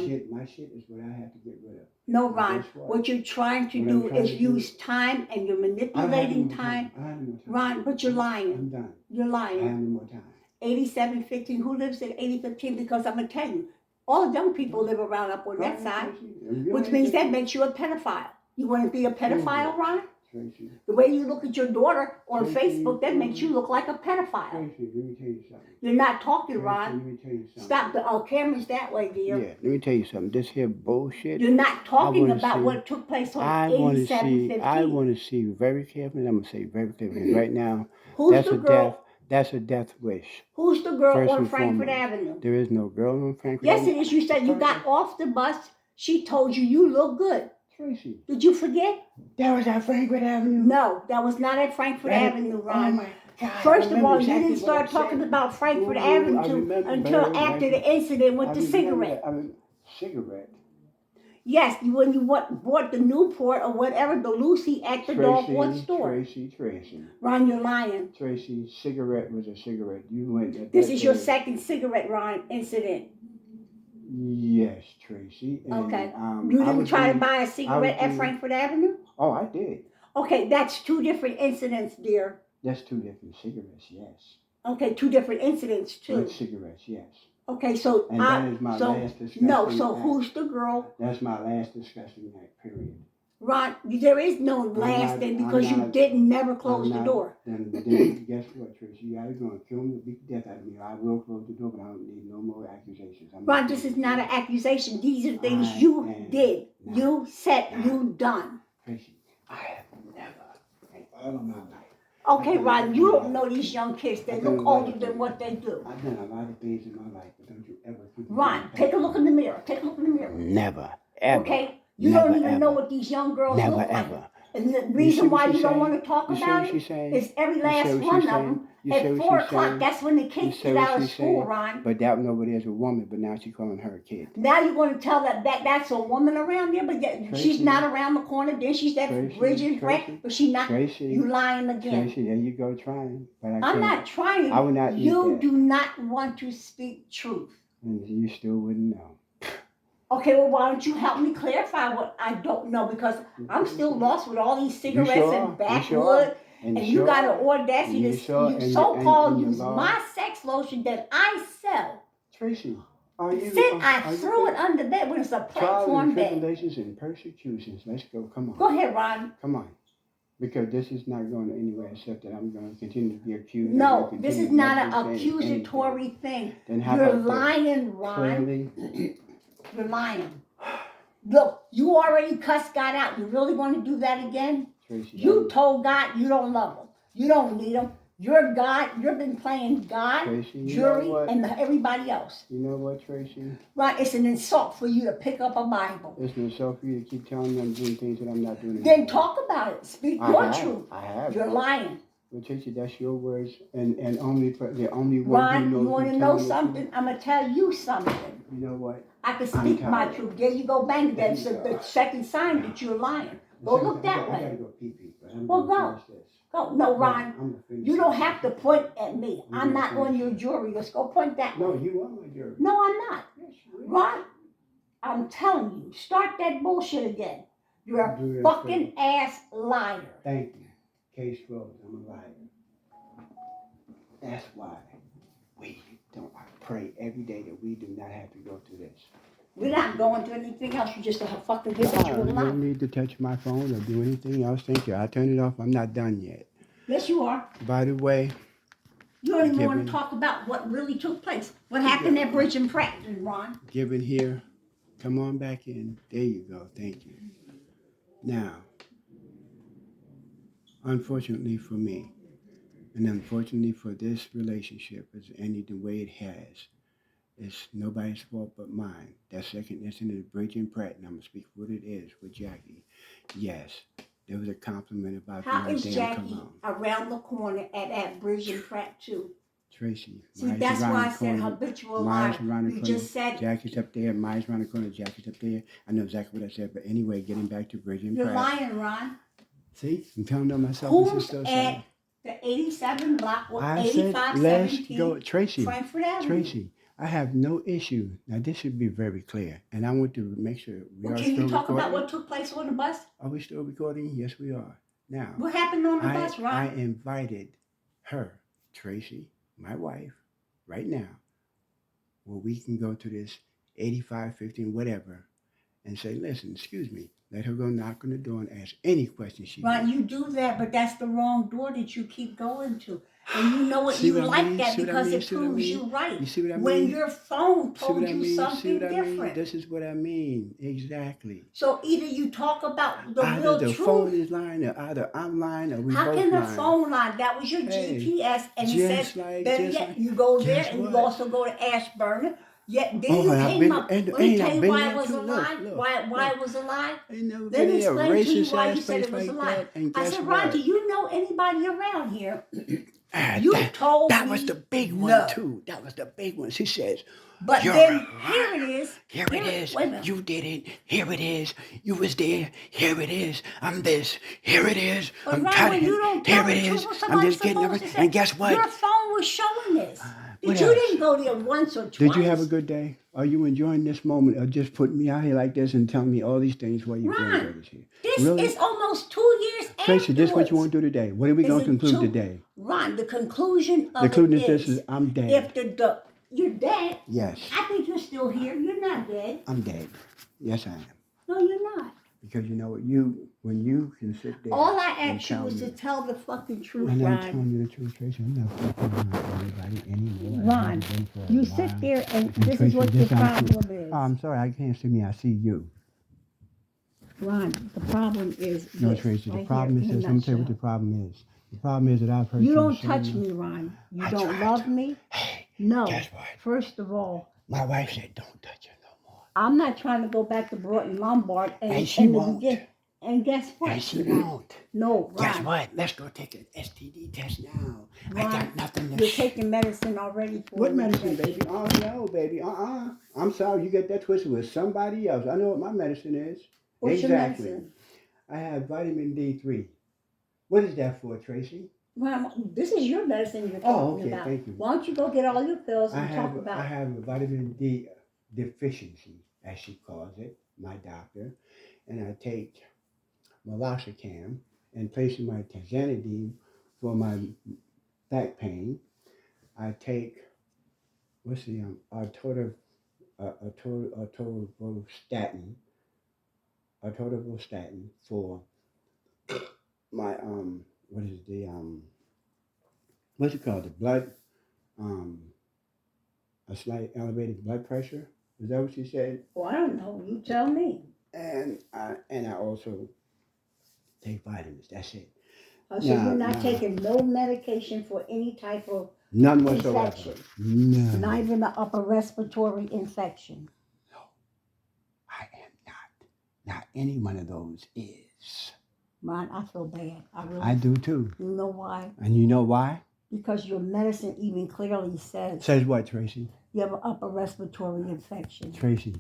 shit, Ron. my shit is what I have to get rid of. No, And Ron. guess what? What you're trying to What I'm do trying is to do- use time, and you're I have no manipulating more time. I have no more time. Ron, but you're I'm lying. done. You're I lying. have no more time. 8715. Who lives in 8015? Because I'm gonna tell you, all young people live around up on that side, which means that makes you a pedophile. You want to be a pedophile, Ron? Tracy, The way you look at your daughter on Tracy, Facebook, that makes you look like a pedophile. Tracy, let me tell you something. You're not talking, Tracy, Ron. let me tell you something. Stop the camera's that way, dear. Yeah, let me tell you something. This here bullshit. You're not talking wanna about see- what took place on I want to see. 8715. I want to see very carefully. I'm gonna say very carefully right now. Who's That's the a girl? death. That's a death wish. Who's the girl First on and Frankfurt foremost. Avenue? There is no girl on Frankfurt. Yes, Avenue. it is. You said you got off the bus. She told you look good. Tracy, Did you forget? that was at Frankfurt Avenue. No, that was not at Frankfurt That- Avenue, Oh Ron. my God! First I of all, remember you exactly didn't what start I said. talking about Frankfurt Ooh, I Avenue remember until very after well. the incident with I the remember cigarette. that. I mean, cigarette. Yes, when you bought the Newport or whatever, the Lucy at the Dogwood store. Tracy. Ron, you're lying. Tracy, cigarette was a cigarette. You went at This that is your day. second cigarette, Ron, incident. Yes, Tracy. And, Okay. I You didn't was try to doing- buy a cigarette at doing- Frankfurt Avenue? Oh, I did. Okay, that's two different incidents, dear. That's two different cigarettes, yes. Okay, two different incidents too. Good cigarettes, yes. Okay, so And that is my so last discussion. no, so who's the girl? That's my last discussion act, period. Ron, there is no last thing because you didn't never close the door. Then guess what, Tracy? You either going to kill me or beat the death out of me. I will close the door, but I don't need no more accusations. Ron, this is not an accusation. These are things I you am did. not. You said you done. Tracy, I have never, in all of my life, Okay, Ron, you don't know these young kids. They look older than what they do. I've done a lot of things in my life, but don't you ever think Ron, take a look in the mirror. Take a look in the mirror. Never, ever. Okay? You Never, don't even ever. know what these young girls Never, look like. ever. And the see reason what why she's you don't saying? want to talk You see about what she's it saying? is every You last see what one she's of them saying? You at see what 4 she's o'clock, saying? that's when the You kids see get what out of she's school, saying? Ron. But that one over there is a woman, but now she's calling her a kid. Now you're going to tell that's a woman around there, but yet she's Tracy. not around the corner. Then she's that Tracy, Bridget Tracy, Brett, but she's not. Tracy, You lying again. Tracy, there you go trying. But I I'm can't. not trying. I would not eat You that. do not want to speak truth. And you still wouldn't know. Okay, well, why don't you help me clarify what I don't know? Because I'm still lost with all these cigarettes sure and are. You backwood. sure are. And you got an audacity You to sure- you and- so-called and your use law- my sex lotion that I sell. Tracy, are you? I threw it under bed when it's a Trials platform and bed. tribulations and persecutions. Let's go. Come on. Go ahead, Ron. Come on. Because this is not going anywhere except that I'm going to continue to be accused. No, and this is continue not to an say anything. accusatory thing. Then how You're about this? lying, Ron. Clearly, You're lying. Look, you already cussed God out. You really want to do that again? Tracy, You told God you don't love him. You don't need him. You're God. You've been playing God, Tracy, you jury, know what? and everybody else. You know what, Tracy? Right? It's an insult for you to pick up a Bible. It's an insult for you to keep telling me I'm doing things that I'm not doing. Then talk about it. Speak I your have. truth. I have. You're lying. Well, Tracy, that's your words, and only the only one who Ron, knows. you want who's to know telling the something? I'm going to tell you something. truth. You know what? I can speak my tired. truth. There you go, bang. There That's you go. the second sign that you're lying. Go look that I gotta way. go pee-pee, but I'm Well, gonna go. finish this. Go. No, Ron. I'm gonna finish You don't this. have to point at me. I'm not on your jury list. Go point that No, way. you are my jury. No, I'm not. Yes, you are. Ron, I'm telling you, start that bullshit again. You're Do a that fucking ass liar. Thank you. Case closed. I'm a liar. That's why we don't. I pray every day that we do not have to go through this. We're not going to anything else. You just have fucking give You what you're don't lying. need to touch my phone or do anything else. Thank you. I'll turn it off. I'm not done yet. Yes, you are. By the way, You don't even want Given- to talk about what really took place. What happened at Bridge and Pratt, Ron? given here, come on back in. There you go. Thank you. Now, unfortunately for me, and unfortunately for this relationship, as ending the way it has, it's nobody's fault but mine. That second incident at Bridge and Pratt, and I'm going to speak for what it is with Jackie. Yes, there was a compliment about How my is damn Jackie cologne. around the corner at Bridge and Pratt too? Tracy, See, mine's that's around why the I said corner. habitual Mine's liar. around the You corner. just said Jackie's up there, mine's around the corner, Jackie's up there. I know exactly what I said, but anyway, getting back to Bridge and you're Pratt. lying, Ron. See, I'm telling on myself. This Who's is so at sad. The 87 block with I said, let's go. 8517 Tracy, Frankfurt Avenue. Tracy, I have no issue. Now, this should be very clear. And I want to make sure we Well, are can still you talk recording. about what took place on the bus? Are we still recording? Yes, we are. Now, What happened on the bus, I Ron? invited her, Tracy, my wife, right now, where we can go to this 8515, whatever, and say, listen, excuse me, let her go knock on the door and ask any question she Ron, wants. you do that, but that's the wrong door that you keep going to. And you know what? See You what I like mean? that See what I because mean? it See what I proves mean? you right. You see what I When mean? your phone See what told I you mean? See something what I mean? different. This is what I mean. Exactly. So either you talk about the Either real the truth. phone is lying or either I'm lying or we How both can the lying. phone lie? That was your Hey, GPS, and it just says like- better just yet, like- you go there guess and you what? also go to Ashburn. Yet then Oh, you and I've came been- up. and- Let me and tell I've you been why there it was too. a lie. Look, Why look. it was a lie? Ain't never Then been in a explain to you racist why ass you said place it was like a lie. that. And I guess said, what? Ron, do you know anybody around here? Ah, You told that me was the big no. one too. That was the big one. She says, But "You're then a here liar. it is. Here it is. Wait a minute. You did it. Here it is. You was there. Here it is. I'm this. Here it is. But I'm Ron, telling when you don't Here tell it the is. truth, what I'm somebody's just getting supposed to everything. say? And guess what? Your phone was showing this. What You else? didn't go there once or twice. Did you have a good day? Are you enjoying this moment of just putting me out here like this and telling me all these things while your Ron, granddaughter's here? This Really? is almost 2 years Tracy, this is what you afterwards. want to do today. What are we Is going to it conclude two- today? Ron, the conclusion of The conclusion it is is, I'm dead. if you're dead, Yes, I think you're still here. You're not dead. I'm dead. Yes, I am. No, you're not. Because you know what? When you can sit there. All I and asked you tell was me, to tell the fucking truth, and I'm Ron. telling you the truth, Tracy. I'm not fucking around with anybody anymore. I Ron, haven't been for a you while. sit there and this is Tracy, what your this I'm problem is. Oh, I'm sorry. I can't see me. I see you. Ron, the problem is No, this, Tracy. The right problem here, is in this. a Let me tell you what nutshell. the problem is. The problem is that I've heard You you don't say touch no. me, Ron. You I don't tried love to. me. Hey, No. guess what? First of all, My wife said, "Don't touch her no more." I'm not trying to go back to Broughton Lombard And she in the won't. begin- And guess what? And she won't. No, Guess Ron. what? Let's go take an STD test now. I Ron, got nothing to You're taking medicine already for What an medicine, infection. baby? Oh, no, baby. I'm sorry. You get that twisted with somebody else. I know what my medicine is. What's Exactly. your medicine? I have vitamin D3. What is that for, Tracy? Ron, this is your medicine you're Oh, talking okay, about. thank you. Why don't you go get all your pills I and talk have about I have a vitamin D deficiency, as she calls it, my doctor, and I take meloxicam and place in my tazanidine for my back pain. I take what's the atorvastatin for my what is the what's it called, the blood a slight elevated blood pressure. Is that what she said? Well, I don't know. You tell me. And I also take vitamins. That's it. So you're not No. taking no medication for any type of None whatsoever. infection. None. Not even the upper respiratory infection. I am not. Not any one of those is. Ron, I feel bad. I do too. You know why? And you know why? Because your medicine even clearly says Says what, Tracy? you have an upper respiratory infection. Tracy,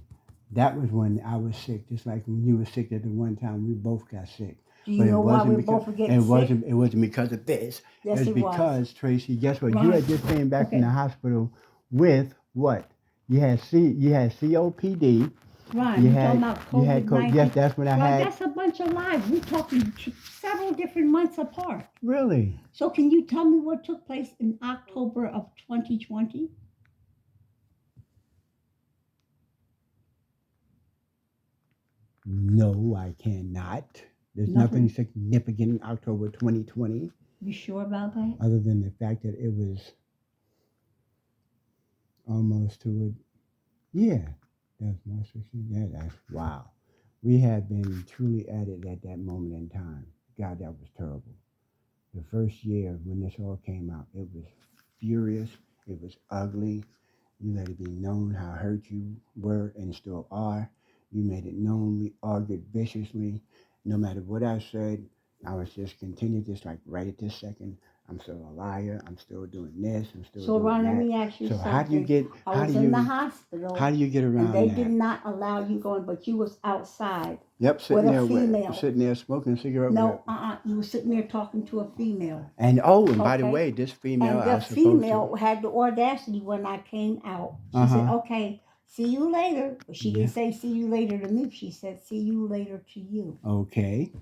that was when I was sick, just like when you were sick at the one time. We both got sick. Do you know why we both were getting sick? It wasn't because of this. Yes, It's it was. because, Tracy, guess what? Ron, You had just came back from okay. the hospital with what? You had COPD. Ron, you talking about COVID-19? Yes, that's what I Ron, had. that's a bunch of lies. We're talking several different months apart. Really? So can you tell me what took place in October of 2020? No, I cannot. There's nothing significant in October 2020 You sure about that? other than the fact that it was almost to it. Yeah, that's more 16. Yeah, that's wow. We had been truly at it at that moment in time. God, that was terrible. The first year when this all came out, it was furious. It was ugly. You let it be known how hurt you were and still are. You made it known. We argued viciously. No matter what I said, I was just continued this like right at this second. I'm still a liar. I'm still doing this. I'm still So doing Ron, let that. me ask you So something. how do you get? I How was do in the you? hospital. How do you get around and they that? did not allow you going, but you was outside. Yep, with sitting a there, female. sitting there smoking a cigarette. No, you were sitting there talking to a female. And and by the Okay. way, this female, And I the was supposed to. female had the audacity when I came out. She said, "Okay, see you later." But she didn't say "see you later" to me. She said "see you later" to you. Okay.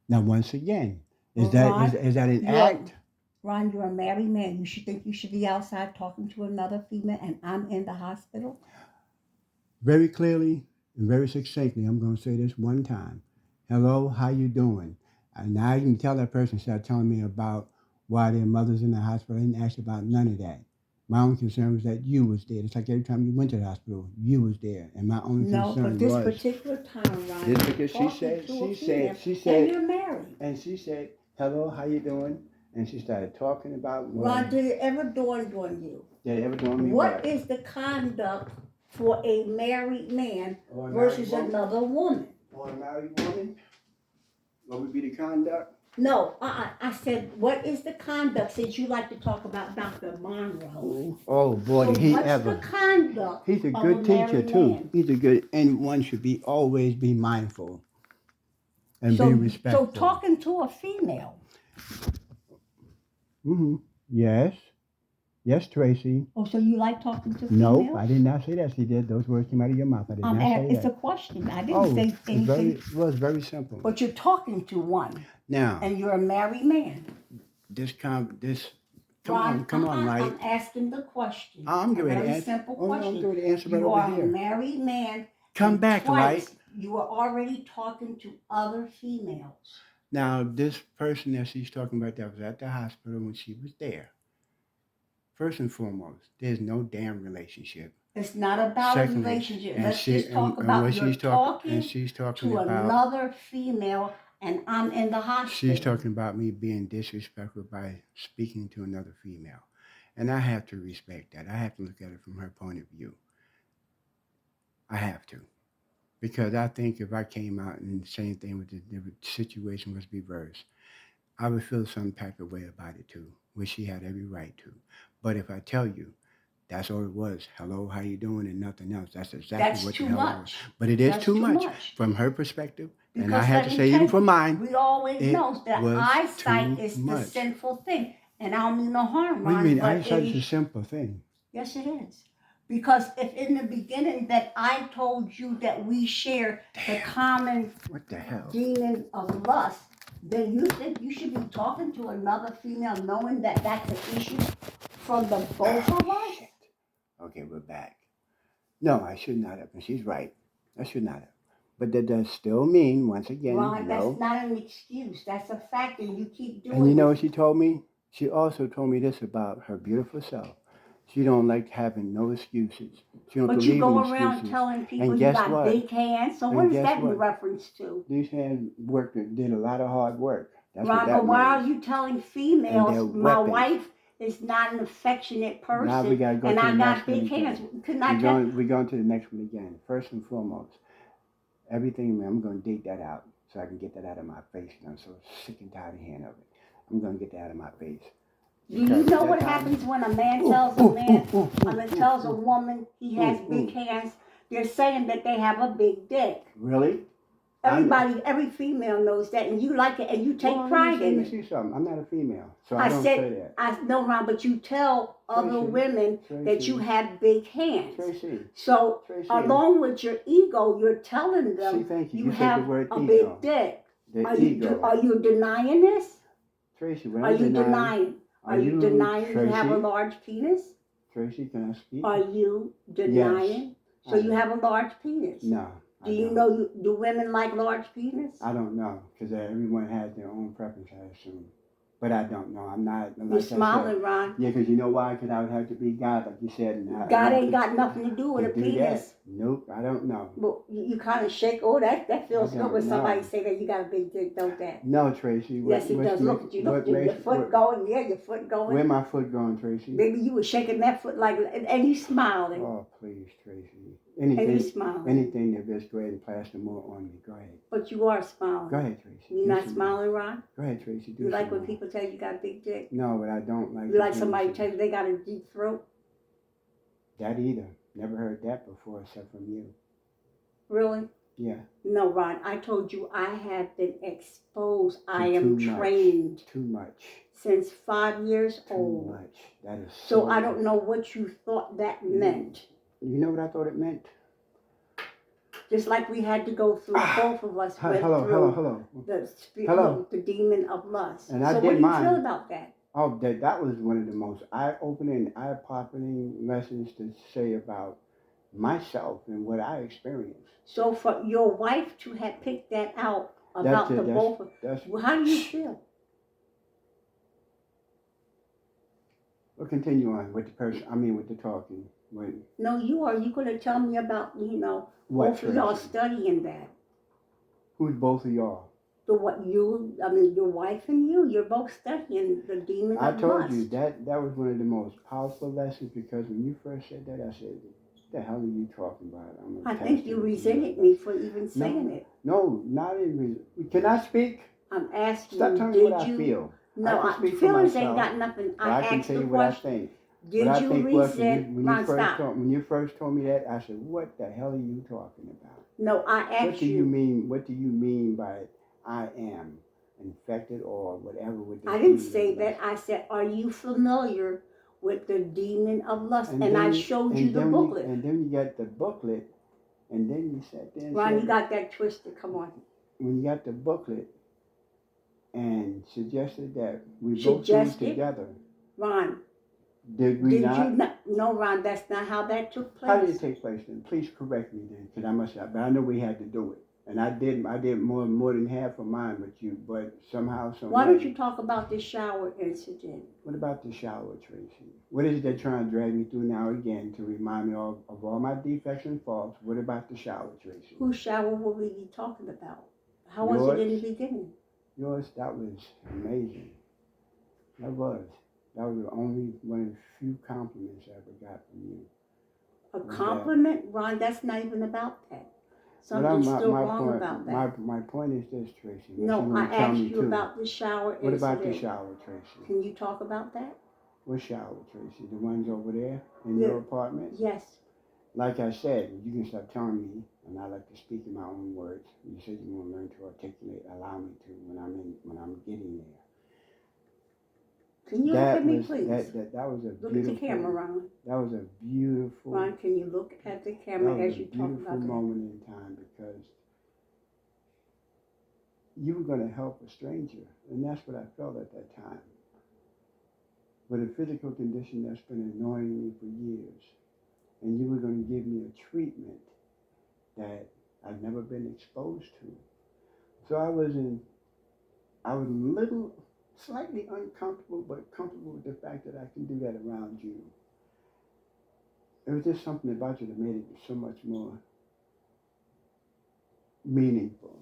Now, once again, is Ron, that is that an you're- act? Ron, you're a married man. You should think you should be outside talking to another female, and I'm in the hospital. Very clearly and very succinctly, I'm going to say this one time. Hello, how you doing? And now you can tell that person start telling me about why their mother's in the hospital. I didn't ask about none of that. My only concern was that you was there. It's like every time you went to the hospital, you was there. And my only No, concern but this was particular time, Ron, this you're because talking she said, to a she female, said, and you're married. and she said, hello, how you doing? And she started talking about Ron, did it ever dawn on you? Did it ever dawn on me What is the conduct for a married man Or a versus married woman? another woman? Or a married woman? What would be the conduct? No, I said, what is the conduct, since you like to talk about Dr. Monroe? Oh boy, So did he what's ever. the conduct He's a of good a teacher married too. man? He's a good, and one should be always be mindful and be respectful. So talking to a female. Mm-hmm. Yes. Yes, Tracy. Oh, so you like talking to No, females? I did not say that. She did. Those words came out of your mouth. I did not say It's that. a question. I didn't say anything. It was very simple. But you're talking to one, Now, and you're a married man. come Ron, on, right? I'm asking the question. I'm getting ready to Very answer. simple Oh, no, question. I'm going to answer right You over are a here. married man. Come and back, twice right? You were already talking to other females. Now, this person that she's talking about that was at the hospital when she was there. First and foremost, there's no damn relationship. It's not about Secondly, a relationship. and Let's she- just talk and about what you're she's talking- talking and she's talking to about- another female, and I'm in the hospital. She's talking about me being disrespectful by speaking to another female. And I have to respect that. I have to look at it from her point of view. I have to. Because I think if I came out and the same thing with the situation was reversed, I would feel some type of way about it too, which she had every right to. But if I tell you, that's all it was. Hello, how you doing, and nothing else. That's exactly That's what too the hell it was. much. But it is That's too too much much. from her perspective. And Because I have let to me say, tell even you, from mine, we always it know that was eyesight too is the much. sinful thing. And I don't mean no harm, what do you Ron, mean? but Eyesight it is a is, simple thing. yes, it is. Because if in the beginning that I told you that we share the common What the hell? demon of lust, then you think you should be talking to another female knowing that that's an issue from the both of us? Shit. Okay, we're back. No, I should not have. And she's right. I should not have. But that does still mean, once again, Ron, no. that's not an excuse. That's a fact, and you keep doing And you know it. what she told me? She also told me this about her beautiful self. She don't like having no excuses. She don't But believe you go in around excuses. telling people And you guess got what? big hands. So And what is guess that in what? reference to? These hands did a lot of hard work. That's Ron, what that but why are means. you telling And females they're my weapons. wife is not an affectionate person Now we gotta go and to I the got next one big again. hands? Couldn't I tell? We're going to the next one again. First and foremost, everything, I'm going to dig that out so I can get that out of my face. I'm so sick and tired of hearing of it. I'm going to get that out of my face. Do you know what happens when a man tells tells a woman he has big hands? They're saying that they have a big dick. Really? Every female knows that, and you like it, and you take pride in Let me it. see something. I'm not a female, so I don't say that. No, Ron, but you tell other Tracy, women that you have big hands. Tracy. So, Tracy. along with your ego, you're telling them thank you. you said have the word a ego. big dick. The Are ego. you denying this? Tracy, when Are you denying? Are you denying you have a Tracy? large penis? Tracy, can I speak? Are you denying? So you have a large penis? No. Do you know, do women like large penis? I don't know, because everyone has their own preference, I assume. But I don't know. I'm not. You're smiling, Ron. Yeah, because you know why? Because I would have to be God, like you said. And God ain't got nothing to do with a do penis. That. Nope, I don't know. Well, you kind of shake. Oh, that feels I good when don't somebody know. say that you got a big dick, don't that? No, Tracy. Yes, it does. Look at you. Look at your foot going. Yeah, your foot going. Where my foot going, Tracy? Maybe you were shaking that foot like, and you smiling. Oh, please, Tracy. And you anything, smiling. anything that just go ahead and plaster more on me. Go ahead. But you are smiling. Go ahead, Tracy. You're Do not some smiling, Ron? more. Go ahead, Tracy. Do You like some when more. people tell you got a big dick? No, but I don't like. You like the somebody things tell you they got a deep throat? that either. Never heard that before, except from you. Really? Yeah. No, Ron. I told you I have been exposed. I Too am much. trained Too much. since 5 years Too old. much. That is So I don't know what you thought that meant. You know what I thought it meant? Just like we had to go through, both of us went Hello. the demon of lust. And I so did what do you mine. feel about that? Oh, that was one of the most eye-opening, eye-popping lessons to say about myself and what I experienced. So for your wife to have picked that out about the both of us, how do you feel? We'll continue on with the person. With the talking. No, you are. You're going to tell me about, What, both of y'all Tracy? studying that. Who's both of y'all? Your wife and you. You're both studying the demon I of told lust. you that was one of the most powerful lessons, because when you first said that, I said, "What the hell are you talking about?" I think you resented me for even saying it. No, not even. Can I speak? I'm asking Stop you, telling me what I feel. No, I can speak for feelings ain't myself, got nothing. but I can asked tell the you what I question. think. Did What I you think was resent? when you first told me that, I said, "What the hell are you talking about?" No, I asked What do you mean? What do you mean by I am infected or whatever with the I didn't demon say of that. lust? I said, are you familiar with the demon of lust? And then I showed you the booklet. And then you got the booklet, and then you sat there and Ron, said, you got that twisted. Come on. when you got the booklet and suggested that we both do it together. Ron, Did we not? you not? No, Ron, that's not how that took place. How did it take place then? Please correct me then, because I must have. But I know we had to do it, and I did more than half of mine with you. But somehow, some Why way. don't you talk about the shower incident? What about the shower, Tracy? What is it they're trying to drag me through now again to remind me of all my defects and faults? What about the shower, Tracy? Whose shower were we talking about? How was it in the beginning? Yours, that was amazing. That was the only one of the few compliments I ever got from you. A compliment, Ron? That's not even about that. Something's still wrong about that. My point is this, Tracy. No, I asked you about the shower incident. What about the shower, Tracy? Can you talk about that? What shower, Tracy? The ones over there in your apartment? Yes. Like I said, you can stop telling me, and I like to speak in my own words. You said you want to learn to articulate. Allow me to when I'm getting there. Can you look at me, please? That was a look beautiful. at the camera, Ron. That was a beautiful. Ron, can you look at the camera as you talk about that? Beautiful moment in time, because you were going to help a stranger, and that's what I felt at that time. With a physical condition that's been annoying me for years, and you were going to give me a treatment that I've never been exposed to. So I was slightly uncomfortable, but comfortable with the fact that I can do that around you. It was just something about you that made it so much more meaningful.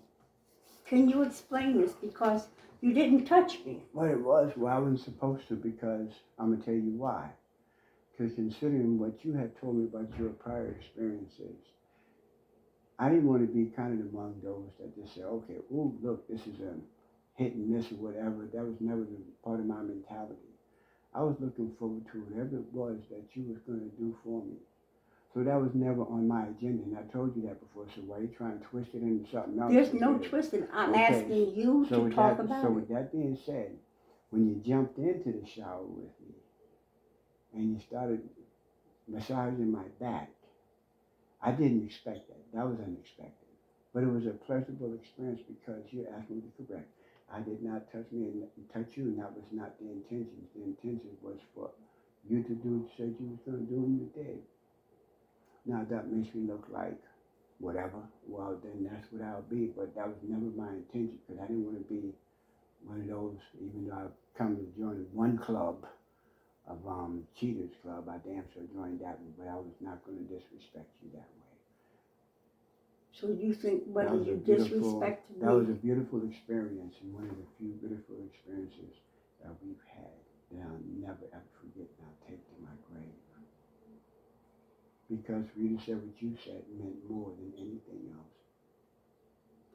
Can you explain this? Because you didn't touch me. What it was, I wasn't supposed to, because I'm going to tell you why. Because considering what you had told me about your prior experiences, I didn't want to be counted among those that just say, okay, ooh, look, this is a hit and miss or whatever. That was never part of my mentality. I was looking forward to whatever it was that you was going to do for me. So that was never on my agenda, and I told you that before. So why are you trying to twist it into something else? There's no twisting. I'm asking you to talk about it. So with that being said, when you jumped into the shower with me and you started massaging my back, I didn't expect that. That was unexpected. But it was a pleasurable experience, because you asked me to correct. I did not touch me and touch you, and that was not the intention. The intention was for you to do what you said you was going to do, and you did. Now that makes me look like whatever. Well, then that's what I'll be. But that was never my intention, because I didn't want to be one of those, even though I've come to join one club of Cheaters Club, I damn sure joined that one, but I was not going to disrespect you that way. So you think whether you disrespect me? That was a beautiful experience, and one of the few beautiful experiences that we've had that I'll never ever forget, and I'll take to my grave. because for you to say what you said meant more than anything else.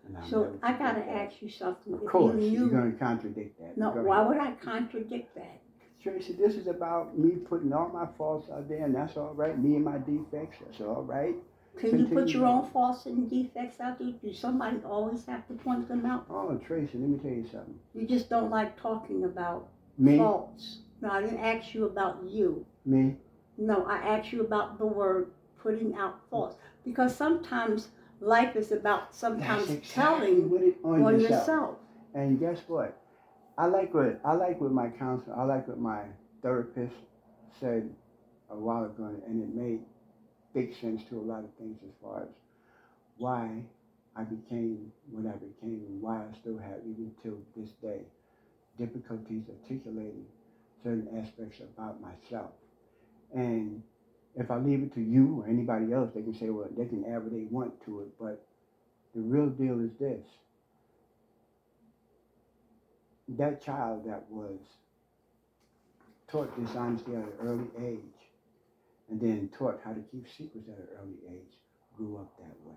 And I'll So never I forget gotta that. ask you something. Of If course, you you're knew, going to contradict that. no, Go why ahead. would I contradict that? Tracy, this is about me putting all my faults out there, and that's all right. Me and my defects, that's all right. Can you put Continue your own on. faults and defects out there? Do somebody always have to point them out? Oh, Tracy, let me tell you something. You just don't like talking about Me, faults. No, I didn't ask you about you. me, No, I asked you about the word putting out faults. Because sometimes life is about sometimes that's exactly telling what it on on yourself. yourself. And guess what? I like what my counselor, I like what my therapist said a while ago, and it made big sense to a lot of things as far as why I became what I became and why I still have, even till this day, difficulties articulating certain aspects about myself. And if I leave it to you or anybody else, they can say, well, they can add what they want to it, but the real deal is this. That child that was taught dishonesty at an early age and then taught how to keep secrets at an early age grew up that way.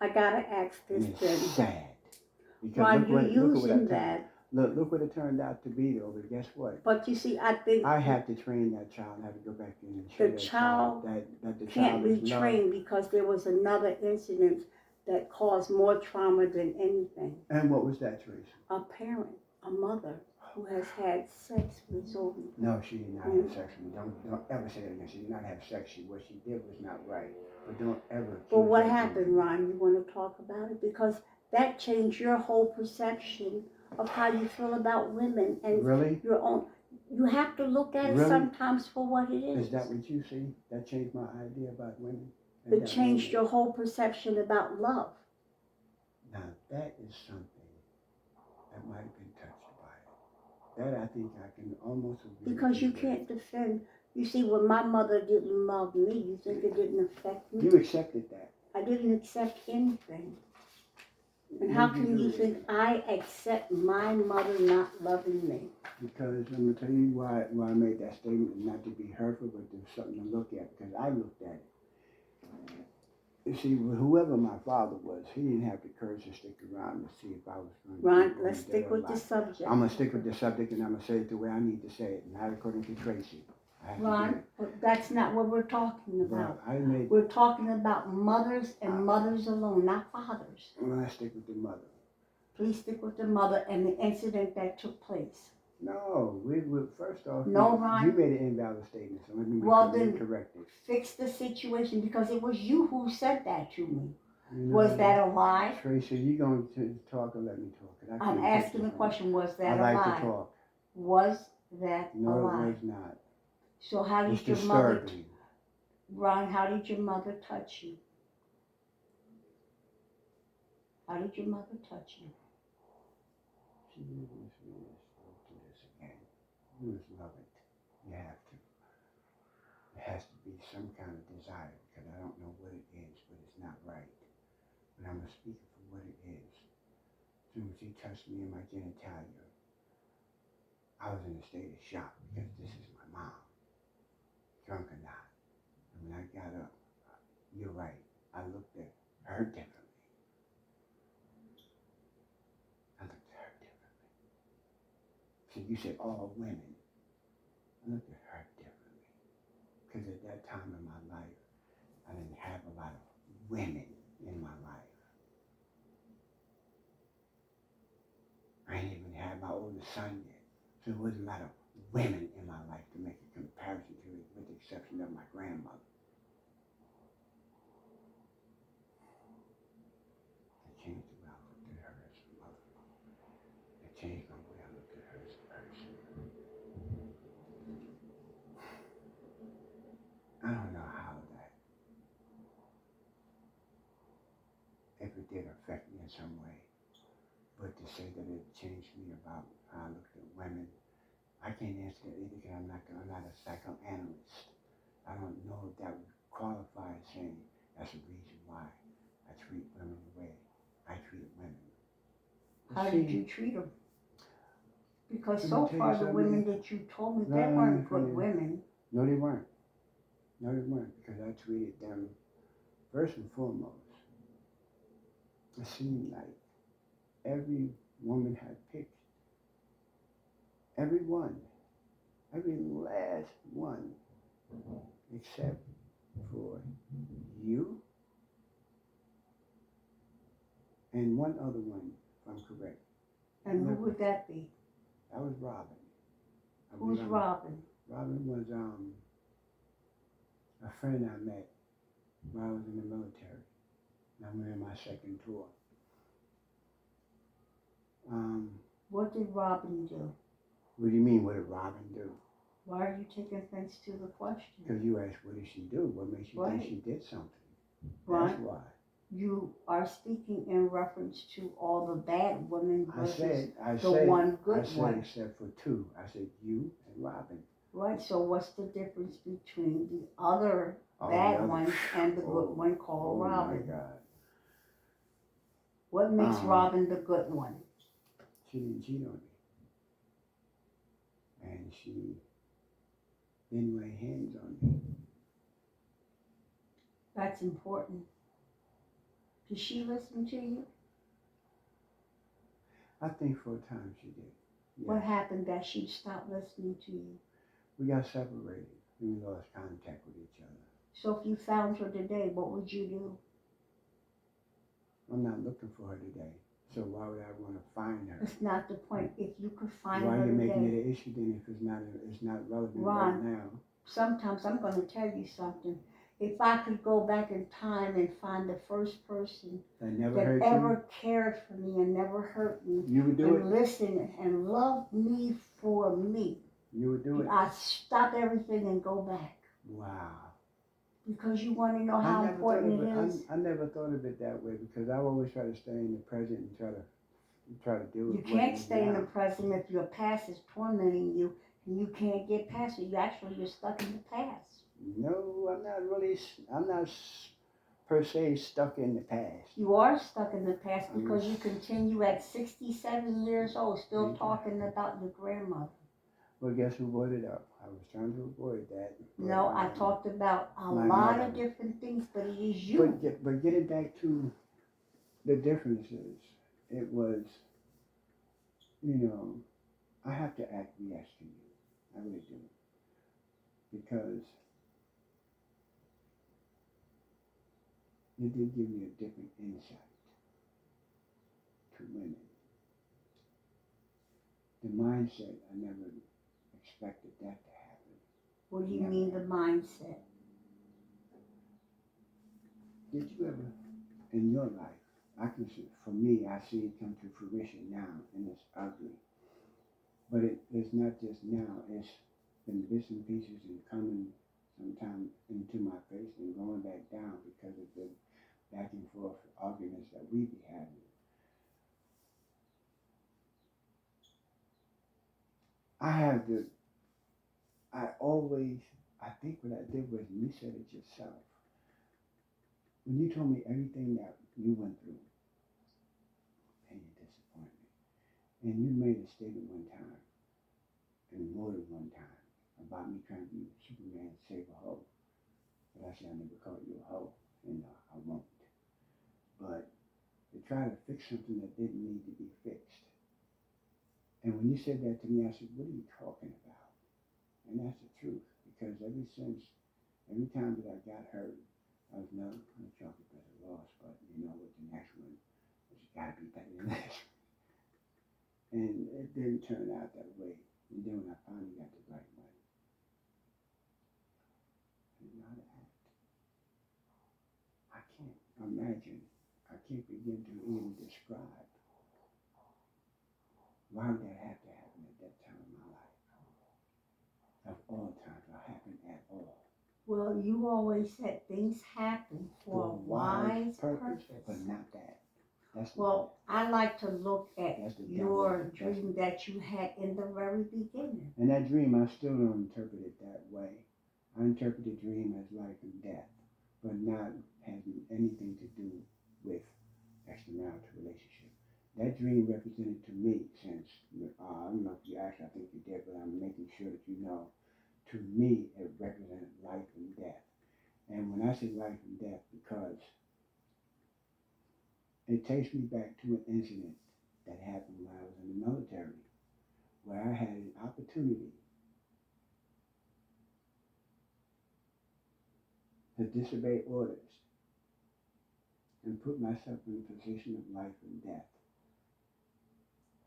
I gotta ask this And it's then. sad. Because Why look you what using it that? look what it turned out to be though, but guess what? But you see, I think I had to train that child, I had to go back in and show the that child that the can't child be is loved. trained because there was another incident that caused more trauma than anything. And what was that, Tracy? A parent, a mother who has had sex with Zoe. No, she did not have sex with me. Don't ever say that again. She did not have sex. What she did was not right. But don't ever. But what accuse her of happened, doing it. Ron? You want to talk about it? Because that changed your whole perception of how you feel about women and Really? your own. You have to look at it Really? sometimes for what it is. Is that what you see? That changed my idea about women? It changed your whole perception about love. Now that is something that might have been touched by it. That I think I can almost agree. Because with you with. can't defend. You see, when my mother didn't love me, you think it didn't affect me? You accepted that. I didn't accept anything. And What how did you can do you with think it? I accept my mother not loving me? Because I'm gonna tell you why I made that statement, and not to be hurtful, but there's something to look at. Because I looked at it. You see, whoever my father was, he didn't have the courage to stick around to see if I was going to Ron, be born let's dead stick or with the alive. subject. I'm gonna stick with the subject, and I'm gonna say it the way I need to say it, not according to Tracy. I have to do Ron, it. but that's not what we're talking about. Well, I made. We're talking about mothers and mothers alone, not fathers. Well, I stick with the mother. Please stick with the mother and the incident that took place. No, we first off. No, you, Ron. You made an invalid statement, so let me correct it. Fix the situation because it was you who said that to me. You know, Was that a lie? Tracy, you going to talk or let me talk? 'Cause I I'm can't take asking this the from question, was you. that I a like lie? to talk. Was that a No, lie? it was not. So how It's did your mother, disturbing. Ron, how did your mother touch you? How did your mother touch you? She was really spoke to this again. You must love it. You have to. It has to be some kind of desire, because I don't know what it is, but it's not right. But I'm going to speak for what it is. As soon as he touched me in my genitalia, I was in a state of shock, because this is my mom, drunk or not. And when I got up, you're right, I looked at her differently. I looked at her differently. So you said all women. I looked at her differently. Because at that time in my life, I didn't have a lot of women in my life. I didn't even have my oldest son yet. So there wasn't a lot of women in my life to make a comparison to it, with the exception of my grandmother. It changed the way I looked at her as a mother. It changed the way I looked at her as a person. I don't know how that, if it did affect me in some way, but to say that it changed me about how I looked at women, I can't answer that either because I'm not a psychoanalyst. I don't know if that would qualify as saying that's a reason why I treat women the way I treat women. How did you treat them? Because Let me so tell far you the something. women that you told me, No, they let me weren't good finish. women. No, they weren't. No, they weren't, because I treated them first and foremost. It seemed like every woman had picked, every one, every last one, except for you and one other one, if I'm correct. And who would that be? That was Robin. Who's Robin? Robin was a friend I met while I was in the military. And I went on my second tour. What did Robin do? What do you mean, what did Robin do? Why are you taking offense to the question? Because you asked, what did she do? What makes you think she did something? Right. That's why. You are speaking in reference to all the bad women versus I the said, one good I said one. except for two. I said you and Robin. Right, so what's the difference between the other All bad the other- ones and the good Oh, one called oh Robin? my God. What makes Robin the good one? She didn't cheat on me. And she didn't lay hands on me. That's important. Did she listen to you? I think for a time she did. Yes. What happened that she stopped listening to you? We got separated. We lost contact with each other. So if you found her today, what would you do? I'm not looking for her today. So why would I want to find her? It's not the point. If you could find Why her are you making today. it an issue then if it's not relevant Ron, right now? Sometimes I'm going to tell you something. If I could go back in time and find the first person That never that hurt ever cared for me and never hurt me you would do and listened and loved me for me, You would do it? I'd stop everything and go back. Wow. Because you want to know how important it is. I never thought of it that way because I always try to stay in the present and try to do it. You can't stay in the present if your past is tormenting you and you can't get past it. You're stuck in the past. No, I'm not per se stuck in the past. You are stuck in the past because you continue at 67 years old still talking about your grandmother. Well, guess who brought it up? I was trying to avoid that. No, I talked about a lot of different things, but it is you. But getting back to the differences, it was, I have to acquiesce to you. I really do. Because you did give me a different insight to women. The mindset, I never expected that to happen. What do you mean the mindset? Did you ever, in your life, I can see, for me, I see it come to fruition now, and it's ugly. But it's not just now, it's been bits and pieces and coming sometime into my face and going back down because of the back and forth arguments that we be having. I think what I did was, you said it yourself. When you told me everything that you went through and your disappointment, and you made a statement one time, and more than one time, about me trying to be Superman to save a hoe. But I said, I never called you a hoe, and I won't. But to try to fix something that didn't need to be fixed. And when you said that to me, I said, what are you talking about? And that's the truth, because every time that I got hurt, I was not going to chalk it as a loss, but what the next one was, got to be better than this. And it didn't turn out that way. And then when I finally got the right one, I didn't know how to act. I can't imagine, I can't begin to even describe why would that have to happen at that time in my life? Of all times, or happen at all. Well, you always said things happen for a wise purpose. But not that. I like to look at your dream that you had in the very beginning. And that dream, I still don't interpret it that way. I interpret the dream as life and death, but not having anything to do with extramarital relationship. That dream represented to me, since, I don't know if you actually, I think you did, but I'm making sure that you know, to me, it represented life and death. And when I say life and death, because it takes me back to an incident that happened when I was in the military, where I had an opportunity to disobey orders and put myself in a position of life and death.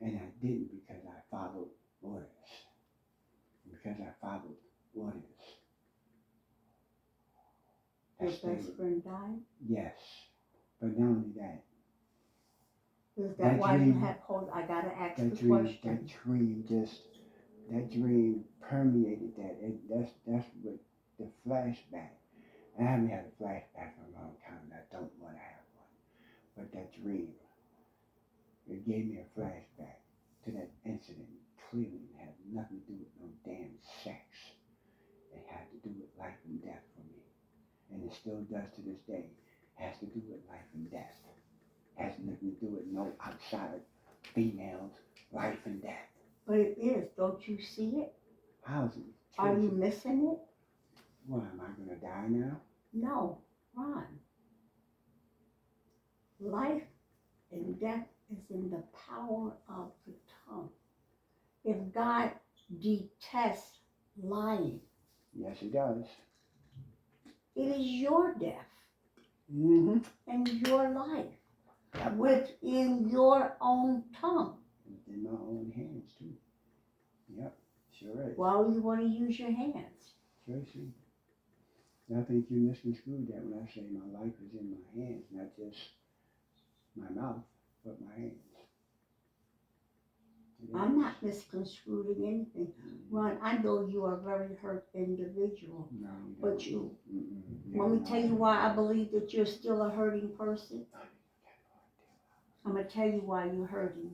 And I didn't because I followed orders. And because I followed orders. Your That's best friend died? Yes. But not only that. Is that That why you dream- have called? I gotta ask That the dream, question. that dream permeated that. That's what the flashback. I haven't had a flashback in a long time, and I don't want to have one. But that dream, it gave me a flashback to that incident. Clearly, it had nothing to do with no damn sex. It had to do with life and death for me, and it still does to this day. It has to do with life and death. Has nothing to do with no outside females, life and death. But it is. Don't you see it? How's it? Are you missing it? What, am I gonna die now? No, Ron. Life and death is in the power of the tongue. If God detests lying, Yes, it does. it is your death Mm-hmm. and your life within your own tongue. It's in my own hands too. Yep, sure is. Well, you want to use your hands. Tracy, I think you misconstrued that when I say my life is in my hands, not just my mouth, but my hands. It I'm is. not misconstruing anything. Ron, I know you are a very hurt individual. No, you But don't. you, Mm-mm. let me tell you why I believe that you're still a hurting person. I'm going to tell you why you're hurting.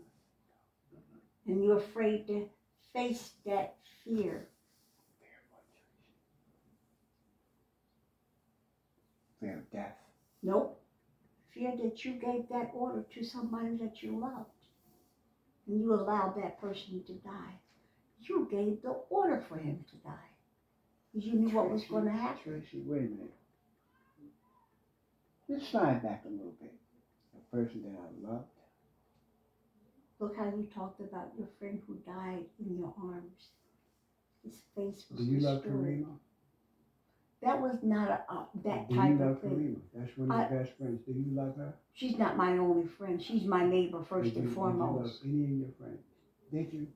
And you're afraid to face that fear. Fear of death. Nope. Fear that you gave that order to somebody that you loved. And you allowed that person to die. You gave the order for him to die. Because you knew what was going to happen. Tracy, wait a minute. Let's slide back a little bit. A person that I loved. Look how you talked about your friend who died in your arms. His face was Do you love destroyed. Karima? That was not that Do type you of love thing. Karima? That's one of your best friends. Do you love her? She's not my only friend. She's my neighbor first and Did you foremost. love any of your friends? Did you?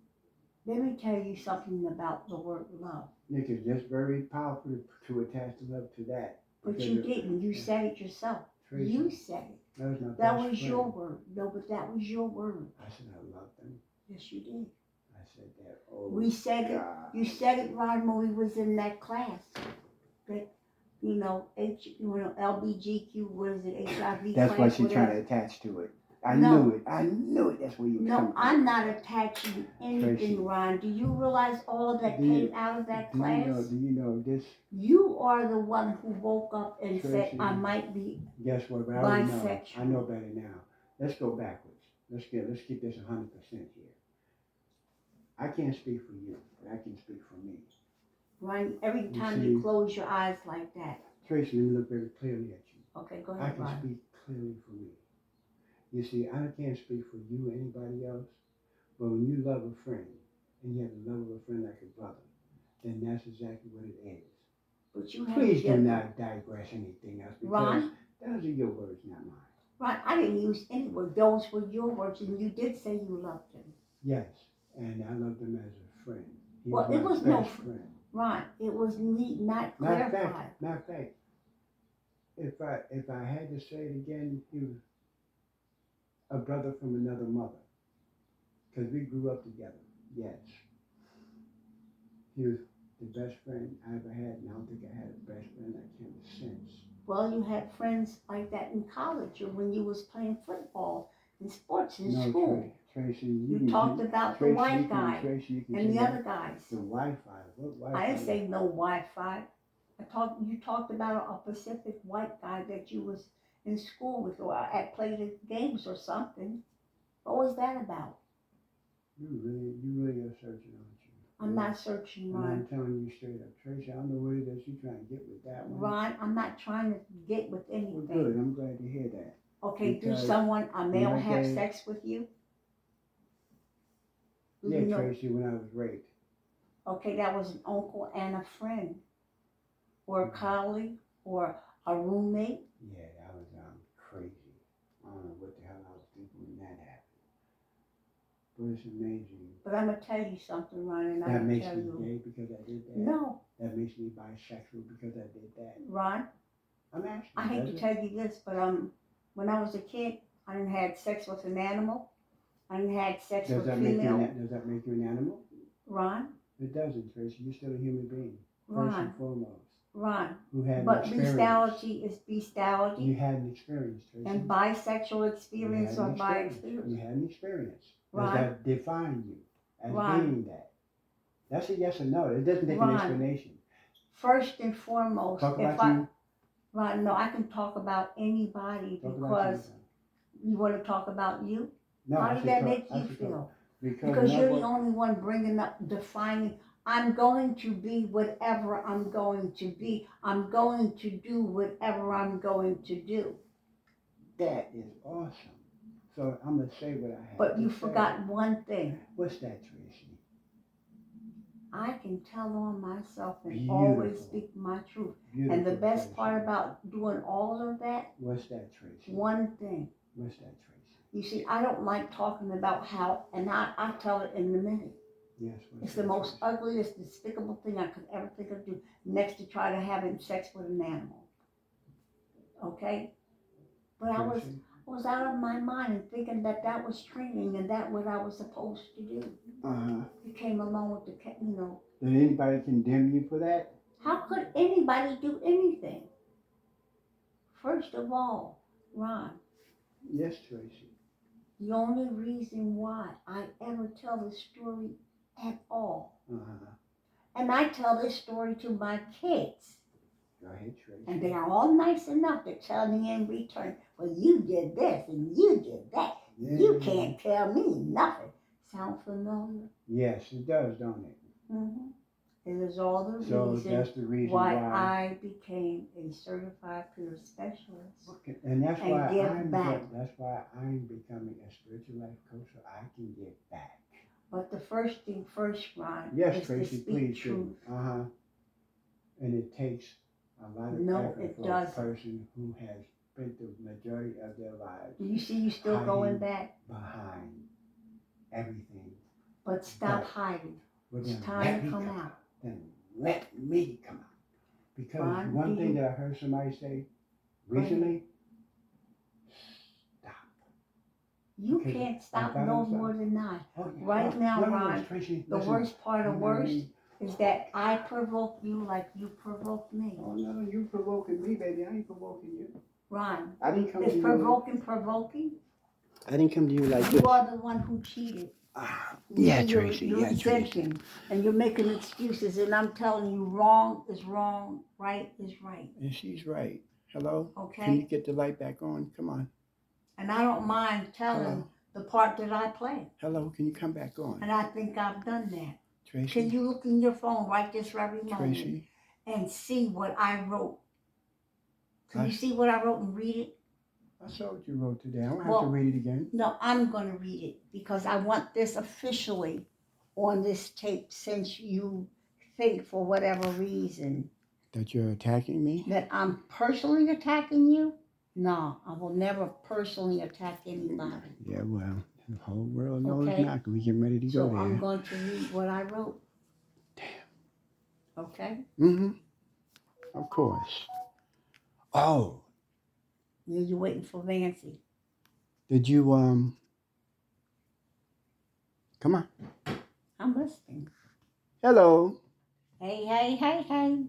Let me tell you something about the word love. Because that's very powerful to attach the love to that. But Because you of- didn't. You said it yourself. Tracy, You said it. that was my That best was friend. your word. No, but that was your word. I said I loved them. Yes, you did. I said that. Oh, We said it. God. You said it, Ron, when we was in that class. That, LBGQ, what is it, HIV That's class, what she's whatever. trying to attach to it. I No. knew it. I knew it. That's where you was No, coming from. I'm not attaching anything, Tracy. Ron. Do you realize all that Do you- came out of that Do class? you know this? You are the one who woke up and said, Tracy. I might be. Guess what? But I already know. Bisexual. I know better now. Let's go backwards. Let's keep this 100% here. I can't speak for you, but I can speak for me. Ron, every You time see- you close your eyes like that. Tracy, let me look very clearly at you. Okay, go I ahead, can Ron. speak clearly for me. You see, I can't speak for you or anybody else, but when you love a friend and you have the love of a friend like a brother, then that's exactly what it is. But you have Please do different- not digress anything else because Ron? those are your words, not mine. Ron, I didn't use any word. Those were your words, and you did say you loved him. Yes, and I loved him as a friend. He Well, was it my was no best fr- friend. Ron, it was me not Matter clarified. of fact, if I had to say it again, he was a brother from another mother. Because we grew up together, yes. He was the best friend I ever had, and I don't think I had a best friend like him since. Well, you had friends like that in college or when you was playing football and sports in No, school. Tracy, You talked about the white guy and the other guys. The Wi-Fi, what Wi-Fi? I didn't say no Wi-Fi. You talked about a Pacific white guy that you was in school with or at played games or something. What was that about? You really are searching, aren't you? I'm not searching, And I'm Ron. telling you straight up, Tracy, I don't know what it is you're trying to get with that one. Ron, I'm not trying to get with Well, anything. good. I'm glad to hear that. Okay, do Because someone, a male, when I have gave- sex with you? Do Yeah, you know? Tracy, when I was raped. Okay, that was an uncle and a friend, or a colleague, or a roommate. Yeah, that was crazy. I don't know what the hell I was thinking when that happened. But it's amazing. But I'm gonna tell you something, Ron, and I'm That gonna makes tell me you. gay because I did that. No, That makes me bisexual because I did that. Ron, I'm asking. I hate does to it? tell you this, but when I was a kid, I didn't had sex with an animal. I didn't had sex Does with that make you female. does that make you an animal? Ron, It doesn't, Tracy. You're still a human being, first Ron, and foremost. Ron. Who had an But experience. bestiality is bestiality, You had an experience, Tracy. and bisexual experience You had or an bi experience. You experience. had an experience. Does Ron. that define you as Ron. being that? That's a yes or no. It doesn't take Ron. an explanation. First and foremost, Talk if about you. Ron, no, I can talk about anybody Talk about because you. you want to talk about you. No, How I did said that talk- make I you said feel? talk. Because you're the nobody- only one bringing up, defining, I'm going to be whatever I'm going to be. I'm going to do whatever I'm going to do. That is awesome. So I'm gonna say what I have. But to you say. forgot one thing. What's that, Tracy? I can tell on myself and Beautiful. always speak my truth. Beautiful, And the best Tracy. part about doing all of that, What's that, Tracy? one thing. What's that, Tracy? You see, I don't like talking about how, and I'll tell it in a minute. Yes. What's It's the that, most Tracy? ugliest, despicable thing I could ever think of doing, next to try to having sex with an animal. Okay? But I Tracy? was out of my mind and thinking that that was training and that what I was supposed to do. It came along with the, Did anybody condemn you for that? how could anybody do anything? First of all, Ron, Yes, Tracy. the only reason why I ever tell this story at all, and I tell this story to my kids, Go ahead, Tracy. and they are all nice enough to tell me in return, well, you did this and you did that. Yeah. You can't tell me nothing. Sound familiar? Yes, it does, don't it? Mm-hmm. It is all the So reason that's the reason why why. I became a certified peer specialist. Okay. And that's and why give I'm. back. That's why I'm becoming a spiritual life coach, so I can give back. But the first thing first, Ron, Yes, is Tracy, to speak please truth. do. And it takes a lot of No, effort it for doesn't. a person who has spent the majority of their lives Do you see you still going hiding back? behind everything. But stop But- hiding. Well, It's then time let to me come out. Then let me come out. Because Ron, one do thing you- that I heard somebody say Go ahead. recently, stop. You Okay, can't stop I'm no sorry. more than I. Oh, yeah. Right now, no, Ron, Tracy, The listen. worst part of No, worst is that I provoke you like you provoke me. Oh no, you provoking me, baby. I ain't provoking you. Ron, I didn't come to is you. provoking? I didn't come to you like You this. are the one who cheated. Yeah, You're Tracy. Yeah, Tracy. resenting, and you're making excuses, and I'm telling you, wrong is wrong, right is right. And she's right. Hello? Okay? Can you get the light back on? Come on. And I don't mind telling Hello? the part that I play, Hello? Can you come back on? and I think I've done that. Tracy? Can you look in your phone right this very moment Tracy? and see what I wrote? Can you I- see what I wrote and read it? I saw what you wrote today. I don't have Well- to read it again. No, I'm going to read it because I want this officially on this tape, since you think for whatever reason That you're attacking me? that I'm personally attacking you. No, I will never personally attack anybody. Yeah, well, the whole world knows Okay. now. We getting ready to So go I'm there. going to read what I wrote. Okay? Mm-hmm. Of course. Oh, Now you're waiting for Nancy. did you, come on. I'm listening. Hello. Hey, hey, hey, hey.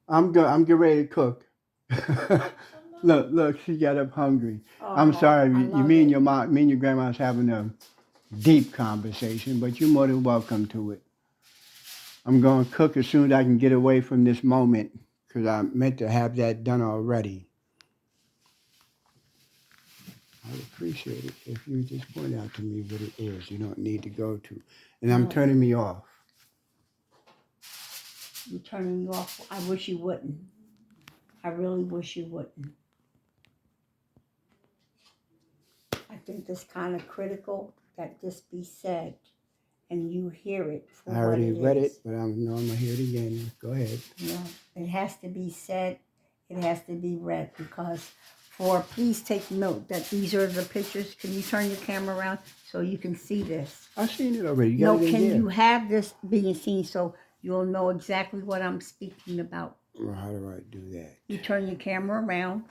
I'm getting ready to cook. Look, she got up hungry. I'm Oh, sorry, I you love me and it. your mom, me and your grandma's having a deep conversation, but you're more than welcome to it. I'm going to cook as soon as I can get away from this moment, because I meant to have that done already. I'd appreciate it if you just point out to me what it is you don't need to go to. And I'm No. turning me off. I'm turning you off. I wish you wouldn't. I really wish you wouldn't. I think it's kind of critical that this be said and you hear it for I already what it read is. it, but I'm going to hear it again. Go ahead. No, it has to be said. It has to be read because please take note that these are the pictures. Can you turn your camera around so you can see this? I've seen it already. You got No, it in can there. you have this being seen so you'll know exactly what I'm speaking about? Well, how do I do that? You turn your camera around.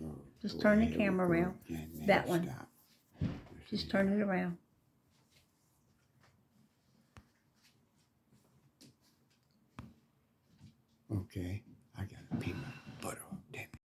Oh, Just boy, turn the here we camera go around. again, man. That one. Stop. Just turn it around. Okay, I gotta pee my